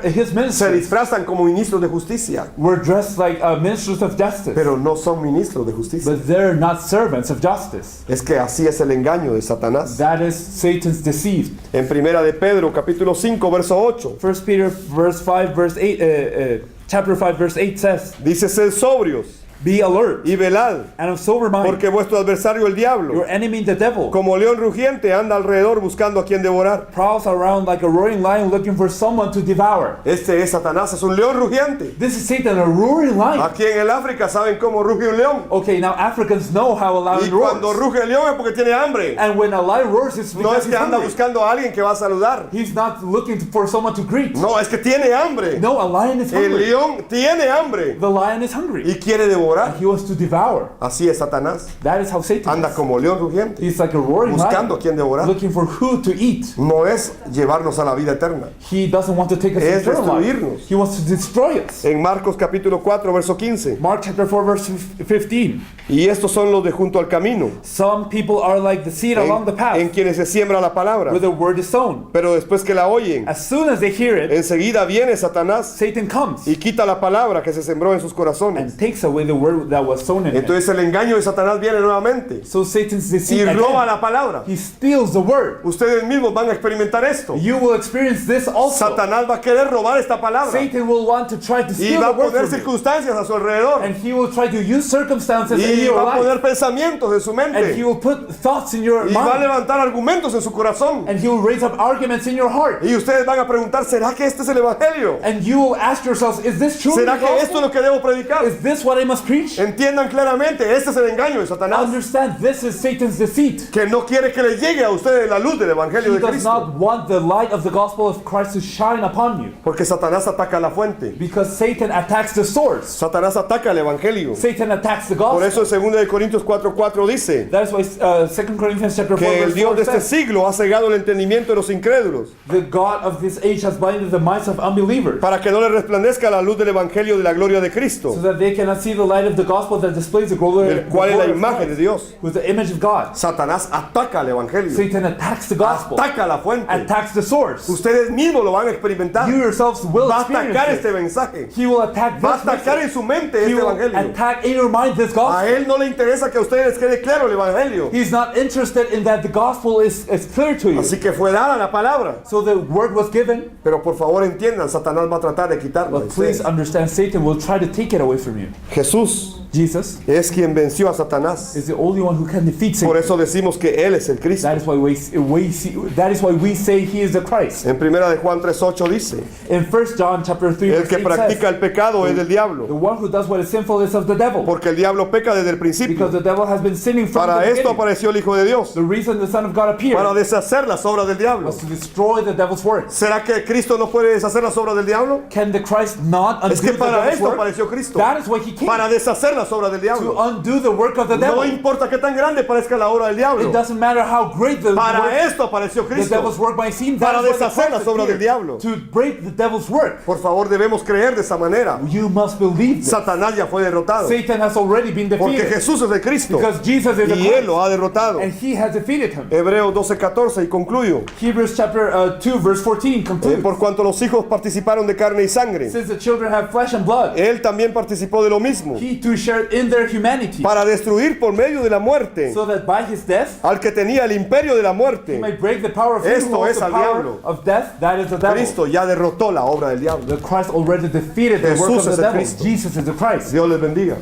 his se ministers disfrazan como ministros de justicia, were dressed like ministers of justice, pero no son ministros de justicia. but they're not servants of justice. Es que así es el engaño de Satanás. That is Satan's deceit. En Primera de Pedro, capítulo 5, verso 8, 1 Peter verse 5 verse 8 chapter 5 verse 8 says, dice: sed sobrios be alert y velad, and of sober mind. porque vuestro adversario el diablo, Your enemy the devil como león rugiente, anda alrededor buscando a quien devorar. prowls around like a roaring lion looking for someone to devour. Este es Satanás, es un león rugiente. This is Satan, a roaring lion. Aquí en el África saben cómo ruge un león. Okay, now Africans know how a Y lion cuando roars. ruge el león es porque tiene hambre. And when a lion roars, it's No because es he's que anda hungry. buscando a alguien que va a saludar. He's not looking for someone to greet. No, es que tiene hambre. No, a lion is El hungry. león tiene hambre The lion is hungry. y quiere devorar. He wants to devour. Así es Satanás. That is how Satan Anda is. como león rugiente, He's like a roaring buscando a lion, quien devorar. looking for who to eat. No es llevarnos a la vida eterna. He doesn't want to take us Es to eternal life. destruirnos. He wants to destroy us. En Marcos capítulo 4, verso 15. Mark chapter 4 verse 15. Y estos son los de junto al camino, Some people are like the seed along the path en quienes se siembra la palabra. where the word is sown. Pero después que la oyen, As soon as they hear it, enseguida viene Satanás Satan comes y quita la palabra que se sembró en sus corazones. and takes away the word that was sown in it. Entonces el engaño de Satanás viene nuevamente So Satan's y deceit roba again. la palabra. He steals the word. Ustedes mismos van a experimentar esto. You will experience this also. Satanás va a querer robar esta palabra Satan will want to try to y steal va the a word poner from you. circunstancias a su alrededor And he will try to use circumstances in y your va a poner life. pensamientos en su And he mente will put thoughts in your y va a mind. levantar argumentos en su corazón. And he will raise up arguments in your heart. Y ustedes van a preguntar, ¿será que este es el evangelio? And you will ask yourselves, is this true? ¿Será que esto es lo que debo predicar? Is this what I must preach? Entiendan claramente, este es el engaño de Satanás, Understand, this is Satan's deceit. que no quiere que les llegue a ustedes la luz del evangelio He de does Cristo, not want the light of the gospel of Christ to shine upon you. porque Satanás ataca la fuente. Because Satan attacks the source. Satanás ataca el evangelio. Satan attacks the Por gospel. eso en 2 de Corintios 4:4 dice That is why 2 Corinthians chapter 4 que el verse Dios 4 de este says, siglo ha cegado el entendimiento de los incrédulos, the God of this age has blinded the minds of unbelievers, para que no les resplandezca la luz del evangelio de la gloria de Cristo, so that they cannot see the light light of the gospel that displays the glory, el cual es la glory of imagen de Christ, Dios. who is the image of God. Satanás ataca el evangelio, Satan attacks the gospel, ataca la fuente. attacks the source. Ustedes mismos lo van a experimentar. You yourselves will Va a atacar experience este it. mensaje. He will attack Va a this atacar message. en su mente He este will evangelio. attack in your mind this gospel. A él no le interesa que a ustedes les quede claro el evangelio. He's not interested in that the gospel is clear to you. Así que fue dada la palabra. So the word was given, Pero por favor entiendan, Satanás va a tratar de quitarlo. but please understand Satan will try to take it away from you. Jesús Jesus es quien venció a Satanás. is the only one who can defeat Por Satan. eso decimos que Él es el Cristo. That is why we say he is the Christ. En 1 de Juan 3:8 dice, In 1 John chapter 3 el verse que 8 practica says, el pecado es del the diablo, one who does what is sinful is of the devil. porque el diablo peca desde el principio. Because the devil has been sinning from Para the esto beginning. apareció el Hijo de Dios, The reason the Son of God appeared para deshacer las obras del diablo. was to destroy the devil's works. ¿Será que Cristo no puede deshacer las obras del diablo? Can the Christ not undo Es que the para devil's esto work? apareció Cristo, That is why he came, para deshacer las obras del to diablo. undo the work of the No devil. importa qué tan grande parezca la obra del It diablo, doesn't matter how great the para work, esto apareció the Cristo. devil's work might seem. Para That is why the deshacer Christ las obras del appeared, diablo. to break the devil's work. Por favor, debemos creer de esa manera. You must believe this. Satanás ya fue derrotado, Satan has already been porque defeated Jesús es el Cristo because Jesus is the y Él Christ, lo ha derrotado. and he has defeated him. Hebreos 12:14 y concluyo. Hebrews chapter 2 verse 14 concludes, Por cuanto los hijos participaron de carne y sangre, since the children have flesh and blood, Él también participó de lo mismo, he too shared in their humanity, para destruir por medio de la muerte so that by his death al que tenía el imperio de la he muerte. might break the power of sin, Esto who holds es the al power diablo. of death, that is the devil. Cristo ya derrotó la obra del diablo. The Christ already defeated the work Jesús of the es el devil. Cristo. Jesus is the Christ. Dios les bendiga.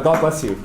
God bless you.